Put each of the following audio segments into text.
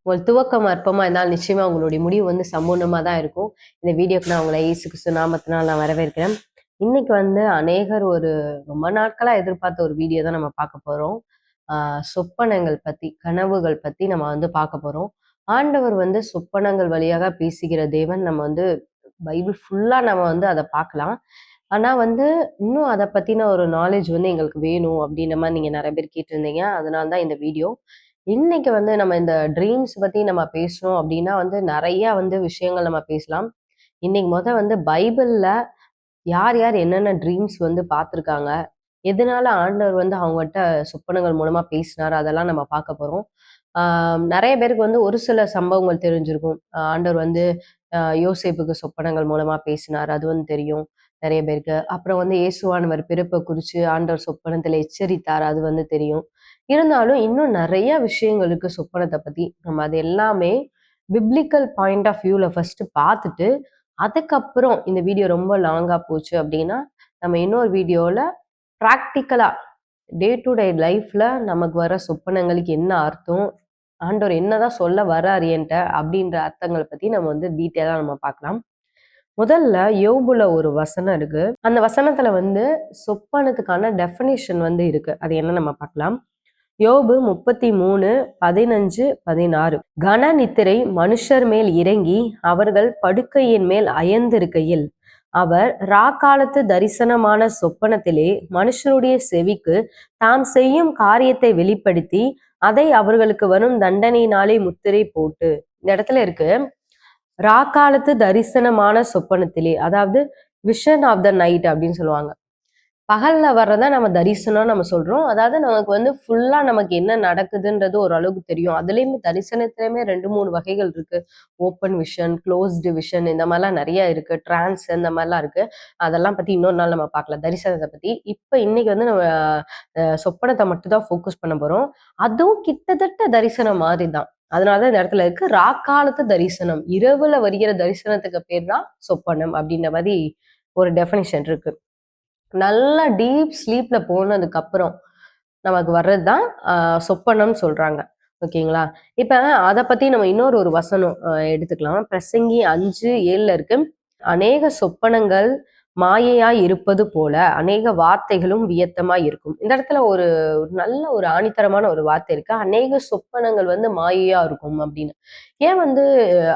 உங்கள் துவக்கம் அற்பமா இருந்தால் நிச்சயமா உங்களுடைய முடிவு வந்து சம்பூர்ணமா தான் இருக்கும். இந்த வீடியோக்கு நான் உங்களை இயேசு கிறிஸ்து நாமத்தினால் நான் வரவேற்கிறேன். இன்னைக்கு வந்து அநேகர் ரொம்ப நாட்களா எதிர்பார்த்த ஒரு வீடியோ தான் நம்ம பார்க்க போறோம். சொப்பனங்கள் பத்தி, கனவுகள் பத்தி நம்ம வந்து பார்க்க போறோம். ஆண்டவர் வந்து சொப்பனங்கள் வழியாக பேசுகிற தேவன். நம்ம வந்து பைபிள் ஃபுல்லா நம்ம வந்து அத பார்க்கலாம். ஆனா வந்து இன்னும் அத பத்தின ஒரு நாலேட்ஜ் வந்து எங்களுக்கு வேணும் அப்படின்ற மாரி நீங்க நெறைய பேர் கேட்டிருந்தீங்க. அதனால தான் இந்த வீடியோ. இன்னைக்கு வந்து நம்ம இந்த ட்ரீம்ஸ் பத்தி நம்ம பேசுறோம் அப்படின்னா வந்து நெறைய வந்து விஷயங்கள் நம்ம பேசலாம். இன்னைக்கு வந்து பைபிள்ல யார் யார் என்னென்ன ட்ரீம்ஸ் வந்து பார்த்துருக்காங்க? எதனால ஆண்டவர் வந்து அவங்கட்ட சொப்பனங்கள் மூலமா பேசினாரு? அதெல்லாம் நம்ம பார்க்க போறோம். ஆ நெறைய பேருக்கு வந்து ஒரு சில சம்பவங்கள் தெரிஞ்சிருக்கும். ஆண்டவர் வந்து யோசேப்புக்கு சொப்பனங்கள் மூலமா பேசினார். அது வந்து தெரியும் நெறைய பேருக்கு. அப்புறம் வந்து இயேசுவானவர் பிறப்ப குறிச்சு ஆண்டவர் சொப்பனத்தில எச்சரித்தார். அது வந்து தெரியும். இருந்தாலும் இன்னும் நெறைய விஷயங்கள் இருக்கு சொப்பனத்த பத்தி. நம்ம அது எல்லாமே பிப்ளிக்கல் பாயிண்ட் ஆஃப் வியூல ஃபர்ஸ்ட்டு பார்த்துட்டு, அதுக்கப்புறம் இந்த வீடியோ ரொம்ப லாங்கா போச்சு அப்படின்னா, நம்ம இன்னொரு வீடியோல பிராக்டிகலா டே டு டே லைஃப்ல நமக்கு வர சொப்பனங்களுக்கு என்ன அர்த்தம்? ஆண்டவர் என்னதான் சொல்ல வர்றாரு என்ட்ட அப்படின்ற அர்த்தங்கள பத்தி நம்ம வந்து டீட்டெயிலா நம்ம பார்க்கலாம். முதல்ல யோபுல ஒரு வசனம் இருக்கு. அந்த வசனத்துல வந்து சொப்பனத்துக்கான டெஃபினிஷன் வந்து இருக்கு. அது என்ன நம்ம பார்க்கலாம். யோபு 33, 15, 16. கன நித்திரை மனுஷர் மேல் இறங்கி அவர்கள் படுக்கையின் மேல் அயர்ந்திருக்கையில் அவர் ராக்காலத்து தரிசனமான சொப்பனத்திலே மனுஷருடைய செவிக்கு தாம் செய்யும் காரியத்தை வெளிப்படுத்தி அதை அவர்களுக்கு வரும் தண்டனையினாலே முத்திரை போட்டு. இந்த இடத்துல இருக்கு ராக்காலத்து தரிசனமான சொப்பனத்திலே, அதாவது விஷன் ஆஃப் த நைட் அப்படின்னு சொல்லுவாங்க. பகல்ல வர்றத நம்ம தரிசனம் நம்ம சொல்றோம். அதாவது நமக்கு வந்து ஃபுல்லா நமக்கு என்ன நடக்குதுன்றது ஓரளவுக்கு தெரியும். அதுலயுமே தரிசனத்திலயுமே 2, 3 வகைகள் இருக்கு. ஓப்பன் விஷன், குளோஸ்டு விஷன் இந்த மாரிலாம் நெறைய இருக்கு. டிரான்ஸ் இந்த மாரிலாம் இருக்கு. அதெல்லாம் பத்தி இன்னொரு நாள் நம்ம பார்க்கலாம். தரிசனத்த பத்தி. இப்ப இன்னைக்கு வந்து நம்ம சொப்பனத்த மட்டும் தான் ஃபோக்கஸ் பண்ண போறோம். அதுவும் கிட்டத்தட்ட தரிசனம் மாரி தான். அதனால தான் இந்த இடத்துல இருக்கு ராக்காலத்து தரிசனம். இரவுல வருகிற தரிசனத்துக்கு பேர் தான் சொப்பனம் அப்படின்ற மாரி ஒரு டெஃபினிஷன் இருக்கு. நல்லா டீப் ஸ்லீப்ல போனதுக்கு அப்புறம் நமக்கு வர்றதுதான் சொப்பனம்னு சொல்றாங்க. ஓகேங்களா? இப்ப அத பத்தி நம்ம இன்னொரு ஒரு வசனம் எடுத்துக்கலாம். பிரசங்கி 5:7 இருக்கு. அநேக சொப்பனங்கள் மாயையாய் இருப்பது போல அநேக வார்த்தைகளும் வியத்தமாய் இருக்கும். இந்த இடத்துல ஒரு ஒரு நல்ல ஒரு ஆணித்தரமான ஒரு வார்த்தை இருக்கு. அநேக சொப்பனங்கள் வந்து மாயையா இருக்கும் அப்படின்னு. ஏன் வந்து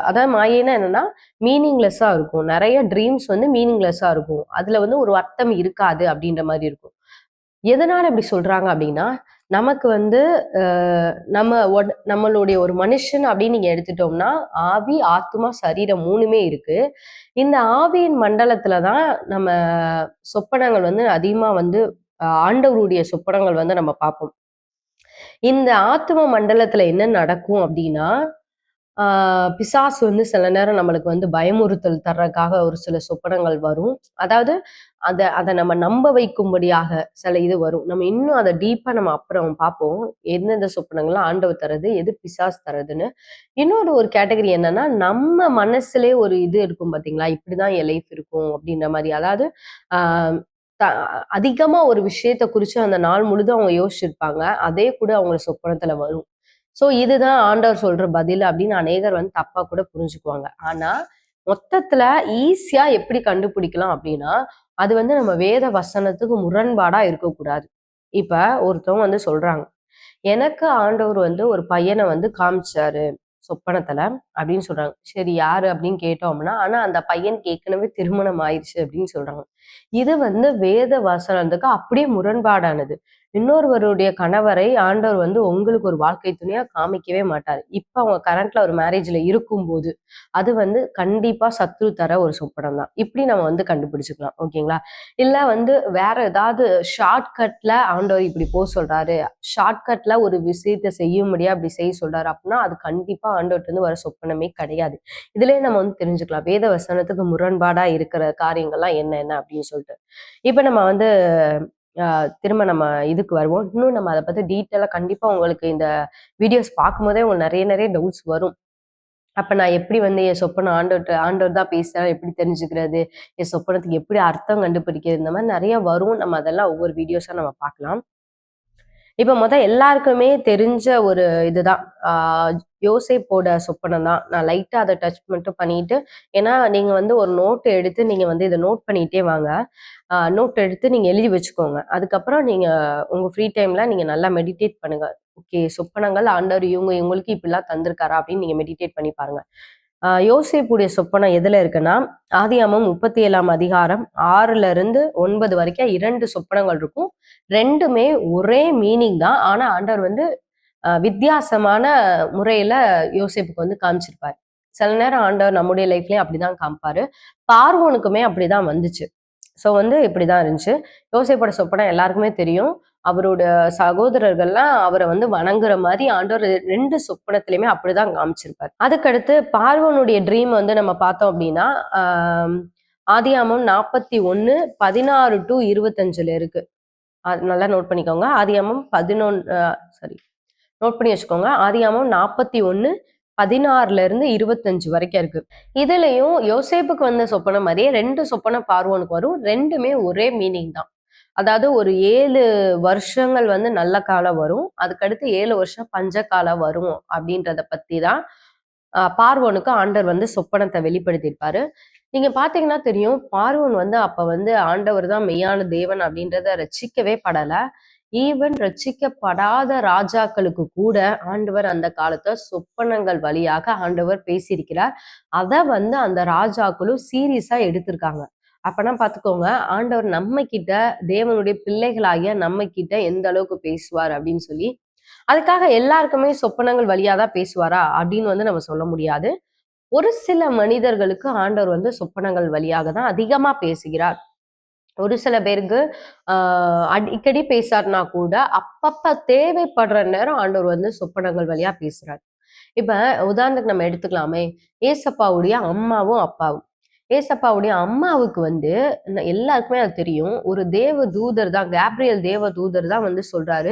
அதாவது மாயைன்னா என்னன்னா மீனிங்லெஸ்ஸா இருக்கும். நெறைய ட்ரீம்ஸ் வந்து மீனிங்லெஸ்ஸா இருக்கும். அதுல வந்து ஒரு அர்த்தம் இருக்காது அப்படின்ற மாரி இருக்கும். எதனால இப்படி சொல்றாங்க அப்படின்னா, நமக்கு வந்து அ நம்ம நம்மளுடைய ஒரு மனுஷன் அப்படின்னு நீங்க எடுத்துட்டோம்னா, ஆவி, ஆத்துமா, சரீரம் 3மே இருக்கு. இந்த ஆவியின் மண்டலத்துல தான் நம்ம சொப்பனங்கள் வந்து அதிகமா வந்து ஆண்டவருடைய சொப்பனங்கள் வந்து நம்ம பார்ப்போம். இந்த ஆத்தும மண்டலத்துல என்ன நடக்கும் அப்படின்னா, பிசாசு வந்து சில நேரம் நம்மளுக்கு வந்து பயமுறுத்தல் தர்றதுக்காக ஒரு சில சொப்பனங்கள் வரும். அதாவது அத அத நம்ம நம்ப வைக்கும்படியாக சில இது வரும். நம்ம இன்னும் அத டீப்பா நம்ம அப்புறம் பார்ப்போம். எந்தெந்த சொப்பனங்கள்லாம் ஆண்டவர் தர்றது, எது பிசாசு தர்றதுன்னு. இன்னொரு ஒரு கேட்டகரி என்னன்னா, நம்ம மனசுலயே ஒரு இது இருக்கும் பார்த்தீங்களா? இப்படிதான் என் லைஃப் இருக்கும் அப்படின்ற மாரி. அதாவது ஆ த அதிகமா ஒரு விஷயத்த குறிச்சு அந்த நாள் முழுதும் அவங்க யோசிச்சிருப்பாங்க. அதே கூட அவங்க சொப்பனத்துல வரும். சோ இதுதான் ஆண்டவர் சொல்ற பதில் அப்படின்னு அநேகர் வந்து தப்பா கூட புரிஞ்சுக்குவாங்க. ஆனா மொத்தத்துல ஈஸியா எப்படி கண்டுபிடிக்கலாம் அப்படின்னா, அது வந்து நம்ம வேத வசனத்துக்கு முரண்பாடா இருக்கக்கூடாது. இப்ப ஒருத்தவங்க வந்து சொல்றாங்க, எனக்கு ஆண்டவர் வந்து ஒரு பையன வந்து காமிச்சாரு சொப்பனத்துல அப்படின்னு சொல்றாங்க. சரி யாரு அப்படின்னு கேட்டோம் அப்படின்னா, ஆனா அந்த பையனுக்கு ஏற்கனவே திருமணம் ஆயிருச்சு அப்படின்னு சொல்றாங்க. இது வந்து வேத வசனத்துக்கு அப்படியே முரண்பாடானது. இன்னொருவருடைய கணவரை ஆண்டவர் வந்து உங்களுக்கு ஒரு வாழ்க்கை துணையா காமிக்கவே மாட்டாரு. இப்ப அவங்க கரண்ட்ல ஒரு மேரேஜ்ல இருக்கும்போது, அது வந்து கண்டிப்பா சத்ரு தர ஒரு சொப்பனம் தான். இப்படி நம்ம வந்து கண்டுபிடிச்சுக்கலாம். ஓகேங்களா? இல்ல வந்து வேற ஏதாவது ஷார்ட்கட்ல ஆண்டவர் இப்படி சொல்றாரு. ஷார்ட்கட்ல ஒரு விஷயத்த செய்யும்படியா அப்படி செய்ய சொல்றாரு அப்படின்னா, அது கண்டிப்பா ஆண்டவர்ட்ட இருந்து வர சொப்பனமே கிடையாது. இதுலயே நம்ம வந்து தெரிஞ்சுக்கலாம். வேத வசனத்துக்கு முரண்பாடா இருக்கிற காரியங்கள்லாம் என்னென்ன அப்படின்னு சொல்லிட்டு. இப்ப நம்ம வந்து திரும்ப நம்ம இதுக்கு வருவோம். இன்னும் நம்ம அத பத்தி டீட்டெயிலா கண்டிப்பா உங்களுக்கு இந்த வீடியோஸ் பார்க்கும்போதே உங்களுக்கு நெறைய நெறைய டவுட்ஸ் வரும். அப்ப நான் எப்படி வந்து என் சொப்பனம் ஆண்டவர் தான் பேசுறாரு எப்படி தெரிஞ்சுக்கிறது? என் சொப்பனத்துக்கு எப்படி அர்த்தம் கண்டுபிடிக்கிறது? இந்த மாரி நெறைய வரும். நம்ம அதெல்லாம் ஒவ்வொரு வீடியோஸா நம்ம பார்க்கலாம். இப்ப எல்லாருக்குமே தெரிஞ்ச ஒரு இதுதான். ஆ யோசேப்போட சொப்பனம் தான். நான் லைட்டா அத டச் மட்டும் பண்ணிட்டு, ஏன்னா நீங்க வந்து ஒரு நோட் எடுத்து நீங்க வந்து இத நோட் பண்ணிட்டே வாங்க. நோட் எடுத்து நீங்க எழுதி வச்சுக்கோங்க. அதுக்கப்புறம் நீங்க உங்க ஃப்ரீ டைம்ல நீங்க நல்லா மெடிடேட் பண்ணுங்க. ஓகே, சொப்பனங்கள் ஆண்டவர் இவங்களுக்கு இப்படிலாம் தந்திருக்காரா அப்படின்னு நீங்க மெடிடேட் பண்ணி பாருங்க. யோசேப்புடைய சொப்பனம் எதுல இருக்குன்னா, ஆதியாகமம் 37ஆம் அதிகாரம் 6ல இருந்து 9 வரைக்கும் 2 சொப்பனங்கள் இருக்கும். 2மே ஒரே மீனிங் தான். ஆனா ஆண்டவர் வந்து வித்தியாசமான முறையில யோசேப்புக்கு வந்து காமிச்சிருப்பாரு. சில நேரம் ஆண்டவர் நம்முடைய லைஃப்லயும் அப்படிதான் காமிப்பாரு. பார்வோனுக்குமே அப்படிதான் வந்துச்சு. ஸோ வந்து இப்படிதான் இருந்துச்சு. யோசேப்போட சொப்பனம் எல்லாருக்குமே தெரியும். அவரோட சகோதரர்கள்லாம் அவரை வந்து வணங்குற மாதிரி ஆண்டவர் 2 சொப்பனத்திலயுமே அப்படிதான் காமிச்சிருப்பாரு. அதுக்கடுத்து பார்வோனுடைய ட்ரீம் வந்து நம்ம பார்த்தோம் அப்படின்னா, ஆதியாகமம் 41 16 to 25ல இருக்கு. அது நல்லா நோட் பண்ணிக்கோங்க. ஆதியாகமம் 11 சாரி நோட் பண்ணி வச்சுக்கோங்க. ஆதியாகமம் 41 16ல இருந்து 25 வரைக்கும் இருக்கு. இதுலயும் யோசேப்புக்கு வந்த சொப்பனம் மாதிரியே 2 சொப்பனம் பார்வோனுக்கு வரும். 2மே ஒரே மீனிங் தான். அதாவது ஒரு 7 வருஷங்கள் வந்து நல்ல காலம் வரும். அதுக்கடுத்து 7 வருஷம் பஞ்ச காலம் வரும் அப்படின்றத பத்தி தான் பார்வோனுக்கு ஆண்டவர் வந்து சொப்பனத்தை வெளிப்படுத்தியிருப்பாரு. நீங்க பாத்தீங்கன்னா தெரியும், பார்வோன் வந்து அப்ப வந்து ஆண்டவர் தான் மெய்யான தேவன் அப்படின்றத ரட்சிக்கவே படல. ஈவன் ரட்சிக்கப்படாத ராஜாக்களுக்கு கூட ஆண்டவர் அந்த காலத்துல சொப்பனங்கள் வழியாக ஆண்டவர் பேசியிருக்கிறார். அத வந்து அந்த ராஜாக்களும் சீரியஸா எடுத்திருக்காங்க. அப்பனா பாத்துக்கோங்க, ஆண்டவர் நம்ம கிட்ட, தேவனுடைய பிள்ளைகளாகிய நம்ம கிட்ட எந்த அளவுக்கு பேசுவார் அப்படின்னு சொல்லி. அதுக்காக எல்லாருக்குமே சொப்பனங்கள் வழியாதான் பேசுவாரா அப்படின்னு வந்து நம்ம சொல்ல முடியாது. ஒரு சில மனிதர்களுக்கு ஆண்டவர் வந்து சொப்பனங்கள் வழியாக தான் அதிகமா பேசுகிறார். ஒரு சில பேருக்கு அடிக்கடி பேசாருனா கூட அப்பப்ப தேவைப்படுற நேரம் ஆண்டவர் வந்து சொப்பனங்கள் வழியா பேசுறாரு. இப்ப உதாரணத்துக்கு நம்ம எடுத்துக்கலாமே, ஏசப்பாவுடைய அம்மாவும் அப்பாவும். ஏசப்பாவுடைய அம்மாவுக்கு வந்து எல்லாருக்குமே அது தெரியும். ஒரு தேவ தூதர் தான், கேப்ரியல் தேவ தூதர் தான் வந்து சொல்றாரு,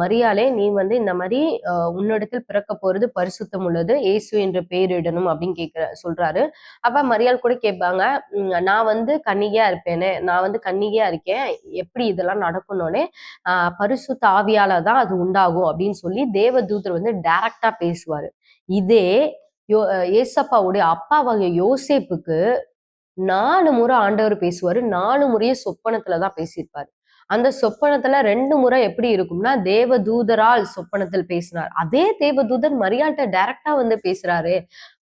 மரியாளே நீ வந்து இந்த மாதிரி உன்னிடத்தில் பிறக்க போறது பரிசுத்தம் உள்ளது, இயேசு என்று பெயரிடணும் அப்படின்னு சொல்றாரு. அப்ப மரியாள் கூட கேட்பாங்க, நான் வந்து கன்னிகையா இருப்பேனே, நான் வந்து கன்னிகையா இருக்கேன், எப்படி இதெல்லாம் நடக்கணும்னே பரிசுத்த ஆவியால தான் அது உண்டாகும் அப்படின்னு சொல்லி தேவ தூதர் வந்து டைரக்டா பேசுவாரு. இதே ஏசப்பாவுடைய அப்பாவாகிய யோசேப்புக்கு 4 முறை ஆண்டவர் பேசுவாரு. 4 முறையும் சொப்பனத்துலதான் பேசியிருப்பாரு. அந்த சொப்பனத்துல 2 முறை எப்படி இருக்கும்னா, தேவ தூதரால் சொப்பனத்தில் பேசினார். அதே தேவ தூதர் மரியாள்கிட்ட டைரக்டா வந்து பேசுறாரு.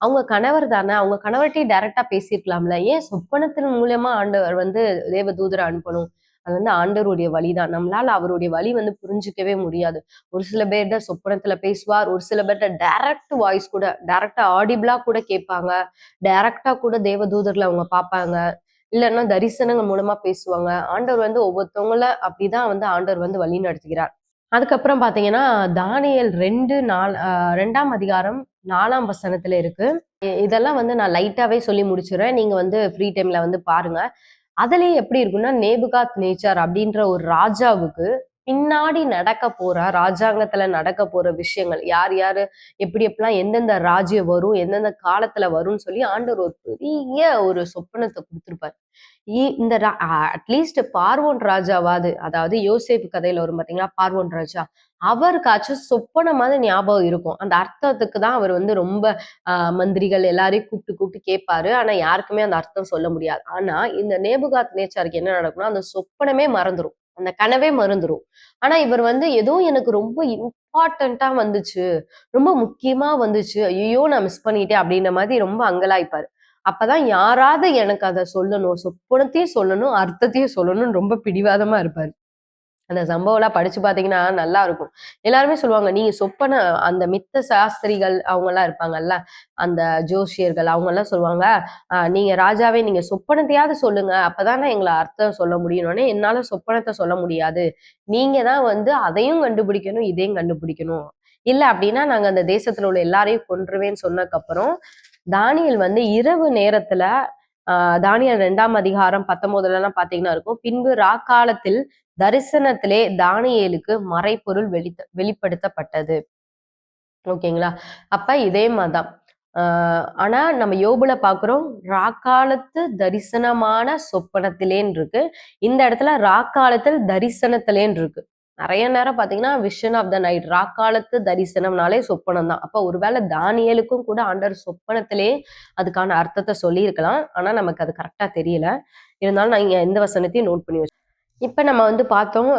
அவங்க கணவர் தானே, அவங்க கணவர்கிட்டயும் டைரக்டா பேசியிருக்கலாம்ல. ஏன் சொப்பனத்தின் மூலியமா ஆண்டவர் வந்து தேவ தூதரை அனுப்பணும்? அது வந்து ஆண்டவருடைய வழிதான். நம்மளால அவருடைய வழி வந்து புரிஞ்சுக்கவே முடியாது. ஒரு சில பேர்ட்ட சொப்பனத்துல பேசுவார், ஒரு சில பேர்ட்ட டைரக்ட் வாய்ஸ் கூட, டைரக்டா ஆடிபிளா கூட கேட்பாங்க, டைரக்டா கூட தேவ தூதர்களை அவங்க பார்ப்பாங்க. இல்லைன்னா தரிசனங்கள் மூலமா பேசுவாங்க. ஆண்டவர் வந்து ஒவ்வொருத்தவங்கள அப்படிதான் வந்து ஆண்டவர் வந்து வழி நடத்துகிறார். அதுக்கப்புறம் பாத்தீங்கன்னா, தானியேல் 2ஆம் அதிகாரம் 4ஆம் வசனத்துல இருக்கு. இதெல்லாம் வந்து நான் லைட்டாவே சொல்லி முடிச்சிடுறேன். நீங்க வந்து ஃப்ரீ டைம்ல வந்து பாருங்க. அதுலயே எப்படி இருக்குன்னா, நேபுகாத் நேச்சார் அப்படின்ற ஒரு ராஜாவுக்கு பின்னாடி நடக்க போற ராஜாங்கத்துல நடக்க போற விஷயங்கள், யார் யாரு எப்படி எப்படிலாம் எந்தெந்த ராஜ்யம் வரும், எந்தெந்த காலத்துல வரும்னு சொல்லி ஆண்டவர் ஒரு பெரிய ஒரு சொப்பனத்தை கொடுத்திருப்பாரு. இந்த அட்லீஸ்ட் பார்வோன் ராஜாவாது, அதாவது யோசேப்பு கதையில வரும் பாத்தீங்களா, பார்வோன் ராஜா, அவருக்காச்சும் சொப்பனமாவது ஞாபகம் இருக்கும். அந்த அர்த்தத்துக்கு தான் அவர் வந்து ரொம்ப மந்திரிகள் எல்லாரையும் கூப்பிட்டு கூப்பிட்டு கேட்பாரு. ஆனா யாருக்குமே அந்த அர்த்தம் சொல்ல முடியாது. ஆனா இந்த நேபுகாத் நேச்சாருக்கு என்ன நடக்கும்னா, அந்த சொப்பனமே மறந்துரும், அந்த கனவே மறந்துரும். ஆனா இவர் வந்து ஏதோ எனக்கு ரொம்ப இம்பார்ட்டண்டா வந்துச்சு, ரொம்ப முக்கியமா வந்துச்சு, ஐயோ நான் மிஸ் பண்ணிட்டேன் அப்படின்ற மாதிரி ரொம்ப அங்கலாய்ப்பாரு. அப்பதான் யாராவது எனக்கு அதை சொல்லணும், சொப்பனத்தையும் சொல்லணும், அர்த்தத்தையும் சொல்லணும்னு ரொம்ப பிடிவாதமா இருப்பாரு. அந்த சம்பவம் எல்லாம் படிச்சு பாத்தீங்கன்னா நல்லா இருக்கும். எல்லாருமே சொல்லுவாங்க, நீங்க சொப்பன அந்த மித்த சாஸ்திரிகள் அவங்க எல்லாம் இருப்பாங்கல்ல, அந்த ஜோசியர்கள் அவங்க எல்லாம் சொல்லுவாங்க, நீங்க ராஜாவே நீங்க சொப்பனத்தையாவது சொல்லுங்க, அப்பதானே எங்களை அர்த்தம் சொல்ல முடியும்னு. என்னால சொப்பனத்தை சொல்ல முடியாது, நீங்க தான் வந்து அதையும் கண்டுபிடிக்கணும் இதையும் கண்டுபிடிக்கணும், இல்ல அப்படின்னா நாங்க அந்த தேசத்துல உள்ள எல்லாரையும் கொன்றுவேன்னு சொன்னதுக்கு அப்புறம் தானியேல் வந்து இரவு நேரத்துல தானியேல் 2ஆம் அதிகாரம் 19 எல்லாம் பாத்தீங்கன்னா இருக்கும், பின்பு ராக்காலத்தில் தரிசனத்திலே தானியேலுக்கு மறைபொருள் வெளிப்படுத்தப்பட்டது. ஓகேங்களா? அப்ப இதே மாதிரிதான். ஆனா நம்ம யோபுல பாக்குறோம், ராக்காலத்து தரிசனமான சொப்பனத்திலேன்னு இருக்கு. இந்த இடத்துல ராக்காலத்தில் தரிசனத்திலேன்னு இருக்கு. நிறைய நேரம் பாத்தீங்கன்னா விஷன் ஆஃப் த நைட், ராக்காலத்து தரிசனம்னாலே சொப்பனம் தான். அப்ப ஒருவேளை தானியேலுக்கும் கூட ஆண்டவர் சொப்பனத்திலே அதுக்கான அர்த்தத்தை சொல்லியிருக்கலாம். ஆனா நமக்கு அது கரெக்டா தெரியல. இருந்தாலும் நான் இங்க எந்த வசனத்தையும் நோட் பண்ணி வச்சேன். இப்ப நம்ம வந்து பார்த்தோம்,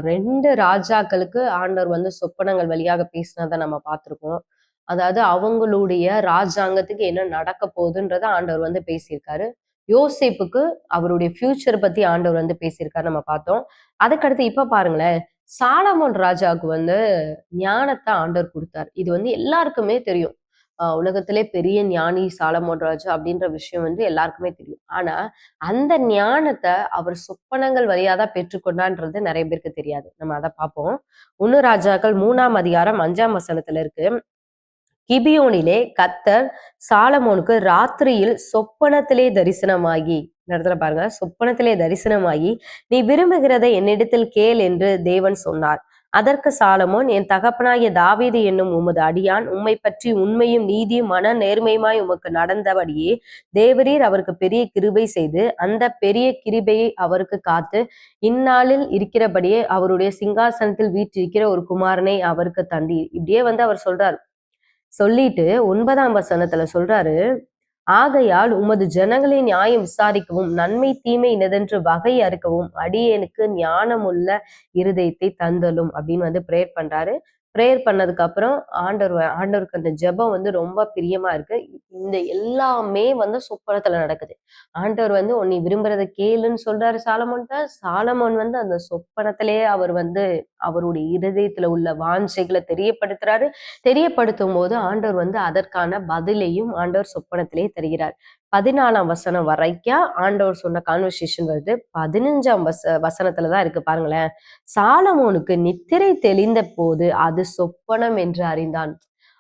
2 ராஜாக்களுக்கு ஆண்டவர் வந்து சொப்பனங்கள் வழியாக பேசினதை நம்ம பார்த்திருக்கோம். அதாவது அவங்களுடைய ராஜாங்கத்துக்கு என்ன நடக்க போகுதுன்றத ஆண்டவர் வந்து பேசியிருக்காரு. யோசேப்புக்கு அவருடைய ஃபியூச்சர் பத்தி ஆண்டவர் வந்து பேசியிருக்காரு, நம்ம பார்த்தோம். அதுக்கடுத்து இப்ப பாருங்களேன், சாலமோன் ராஜாவுக்கு வந்து ஞானத்தை ஆண்டவர் கொடுத்தார். இது வந்து எல்லாருக்குமே தெரியும். உலகத்திலே பெரிய ஞானி சாலமோன் ராஜா அப்படின்ற விஷயம் வந்து எல்லாருக்குமே தெரியும். ஆனா அந்த ஞானத்தை அவர் சொப்பனங்கள் வழியா தான் பெற்றுக்கொண்டான்றது நிறைய பேருக்கு தெரியாது. நம்ம அதை பார்ப்போம். 1 ராஜாக்கள் 3ஆம் அதிகாரம் 5ஆம் வசனத்துல இருக்கு. கிபியோனிலே கர்த்தர் சாலமோனுக்கு ராத்திரியில் சொப்பனத்திலே தரிசனமாகி, இந்த இடத்துல பாருங்க, சொப்பனத்திலே தரிசனமாகி நீ விரும்புகிறதை என்னிடத்தில் கேள் என்று தேவன் சொன்னார். அதற்கு சாலமோன், என் தகப்பனாகிய தாவீது என்னும் உமது அடியான் உம்மை பற்றி உண்மையும் நீதியும் மன நேர்மையுமாய் உமக்கு நடந்தபடியே தேவரீர் அவருக்கு பெரிய கிருபை செய்து அந்த பெரிய கிருபையை அவருக்கு காத்து இந்நாளில் இருக்கிறபடியே அவருடைய சிங்காசனத்தில் வீற்றிருக்கிற ஒரு குமாரனை அவருக்கு தந்தீர். இப்படியே வந்து அவர் சொல்றார். சொல்லிட்டு 9ஆம் வசனத்துல சொல்றாரு, ஆகையால் உமது ஜனங்களை நியாயம் விசாரிக்கவும் நன்மை தீமை இன்னதென்று வகை அறுக்கவும் அடியேனுக்கு ஞானமுள்ள இருதயத்தை தந்தலும் அப்படின்னு வந்து பிரேயர் பண்றாரு. பிரேயர் பண்ணதுக்கு அப்புறம் ஆண்டவருக்கு அந்த ஜெபம் வந்து ரொம்ப பிரியமா இருக்கு. இந்த எல்லாமே வந்து சொப்பனத்துல நடக்குது. ஆண்டவர் வந்து உன்னை விரும்புறதை கேளுன்னு சொல்றாரு சாலமோன்ட்ட. சாலமோன் வந்து அந்த சொப்பனத்திலேயே அவர் வந்து அவருடைய இருதயத்துல உள்ள வாஞ்சைகளை தெரியப்படுத்துறாரு. தெரியப்படுத்தும் போது ஆண்டவர் வந்து அதற்கான பதிலையும் ஆண்டவர் சொப்பனத்திலே தருகிறார். 14ஆம் வசனம் வரைக்கும் ஆண்டவர் சொன்ன கான்வர்சேஷன் வருது. 15ஆம் வசனத்துலதான் இருக்கு பாருங்களேன். சாலமோனுக்கு நித்திரை தெளிந்த போது அது சொப்பனம் என்று அறிந்தான்.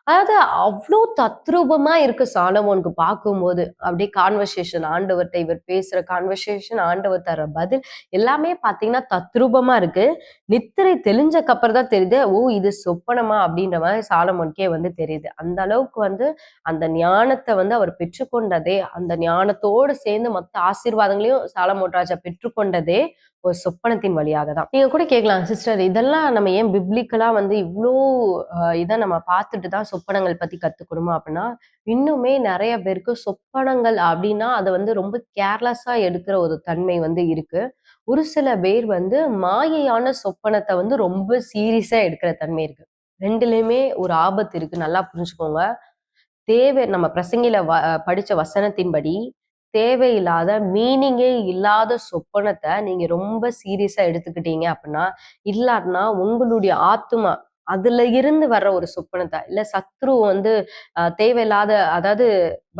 அதாவது அவ்வளோ தத்ரூபமா இருக்கு சாலமோனுக்கு பார்க்கும்போது. அப்படியே கான்வர்சேஷன், ஆண்டவர்ட்ட இவர் பேசுற கான்வர்சேஷன், ஆண்டவர் தர பதில் எல்லாமே பார்த்தீங்கன்னா தத்ரூபமா இருக்கு. நித்திரை தெளிஞ்சக்கு அப்புறம் தான் தெரியுது, ஓ இது சொப்பனமா அப்படின்ற மாதிரி சாலமோனுக்கே வந்து தெரியுது. அந்த அளவுக்கு வந்து அந்த ஞானத்தை வந்து அவர் பெற்றுக்கொண்டதே, அந்த ஞானத்தோடு சேர்ந்து மற்ற ஆசீர்வாதங்களையும் சாலமோன் ராஜா பெற்றுக்கொண்டதே ஒரு சொப்பனத்தின் வழியாக தான். நீங்க கூட கேட்கலாம், சிஸ்டர் இதெல்லாம் நம்ம ஏன் பிப்ளிக்கலா வந்து இவ்வளோ இதை நம்ம பார்த்துட்டு தான் சொப்பனங்கள் பத்தி கத்துக்கணுமா அப்படின்னா, இன்னுமே நிறைய பேருக்கு சொப்பனங்கள் அப்படின்னா அதை வந்து ரொம்ப கேர்லெஸ்ஸா எடுக்கிற ஒரு தன்மை வந்து இருக்கு. ஒரு சில பேர் வந்து மாயையான சொப்பனத்தை வந்து ரொம்ப சீரியஸா எடுக்கிற தன்மை இருக்கு. ரெண்டுலயுமே ஒரு ஆபத்து இருக்கு, நல்லா புரிஞ்சுக்கோங்க. நம்ம பிரசங்கில படிச்ச வசனத்தின்படி தேவையில்லாத மீனிங்கே இல்லாத சொப்பனத்தை நீங்க ரொம்ப சீரியஸா எடுத்துக்கிட்டீங்க அப்படின்னா, இல்லாட்டினா உங்களுடைய ஆத்துமா அதுல இருந்து வர்ற ஒரு சொப்பனத்தை, இல்ல சத்ரு வந்து தேவையில்லாத, அதாவது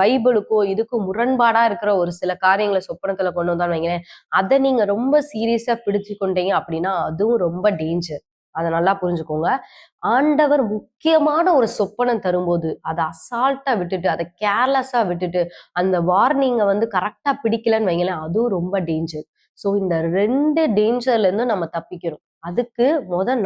பைபிளுக்கோ இதுக்கும் முரண்பாடா இருக்கிற ஒரு சில காரியங்களை சொப்பனத்துல கொண்டு வந்தான்னு வைங்களேன், அதை நீங்க ரொம்ப சீரியஸா பிடிச்சு கொண்டீங்க அப்படின்னா அதுவும் ரொம்ப டேஞ்சர். அதை நல்லா புரிஞ்சுக்கோங்க. ஆண்டவர் முக்கியமான ஒரு சொப்பனம் தரும்போது அதை அசால்ட்டா விட்டுட்டு, அதை கேர்லெஸ்ஸா விட்டுட்டு, அந்த வார்னிங்கை வந்து கரெக்டா பிடிக்கலன்னு வைங்களேன், அதுவும் ரொம்ப டேஞ்சர். ஸோ இந்த 2 டேஞ்சர்ல இருந்து நம்ம தப்பிக்கிறோம். அதுக்கு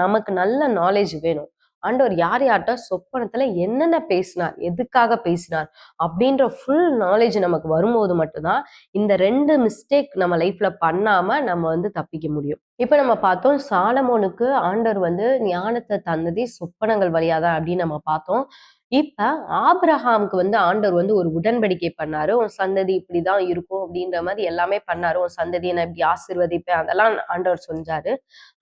நமக்கு நல்ல நாலேஜ் வேணும். ஆண்டவர் யார் யார்கிட்ட சொப்பனத்துல என்னென்ன பேசினார், எதுக்காக பேசினார் அப்படின்ற ஃபுல் நாலேஜ் நமக்கு வரும்போது மட்டும்தான் இந்த 2 மிஸ்டேக் நம்ம லைஃப்ல பண்ணாம நம்ம வந்து தப்பிக்க முடியும். இப்ப நம்ம பார்த்தோம், சாலமோனுக்கு ஆண்டவர் வந்து ஞானத்தை தந்ததே சொப்பனங்கள் வழியாதான் அப்படின்னு நம்ம பார்த்தோம். இப்ப ஆபிரகாமுக்கு வந்து ஆண்டவர் வந்து ஒரு உடன்படிக்கை பண்ணாரு. உன் சந்ததி இப்படிதான் இருக்கும் அப்படின்ற மாதிரி எல்லாமே பண்ணாரு. உன் சந்ததியை நான் இப்படி ஆசீர்வதிப்பேன், அதெல்லாம் ஆண்டவர் சொன்னாரு.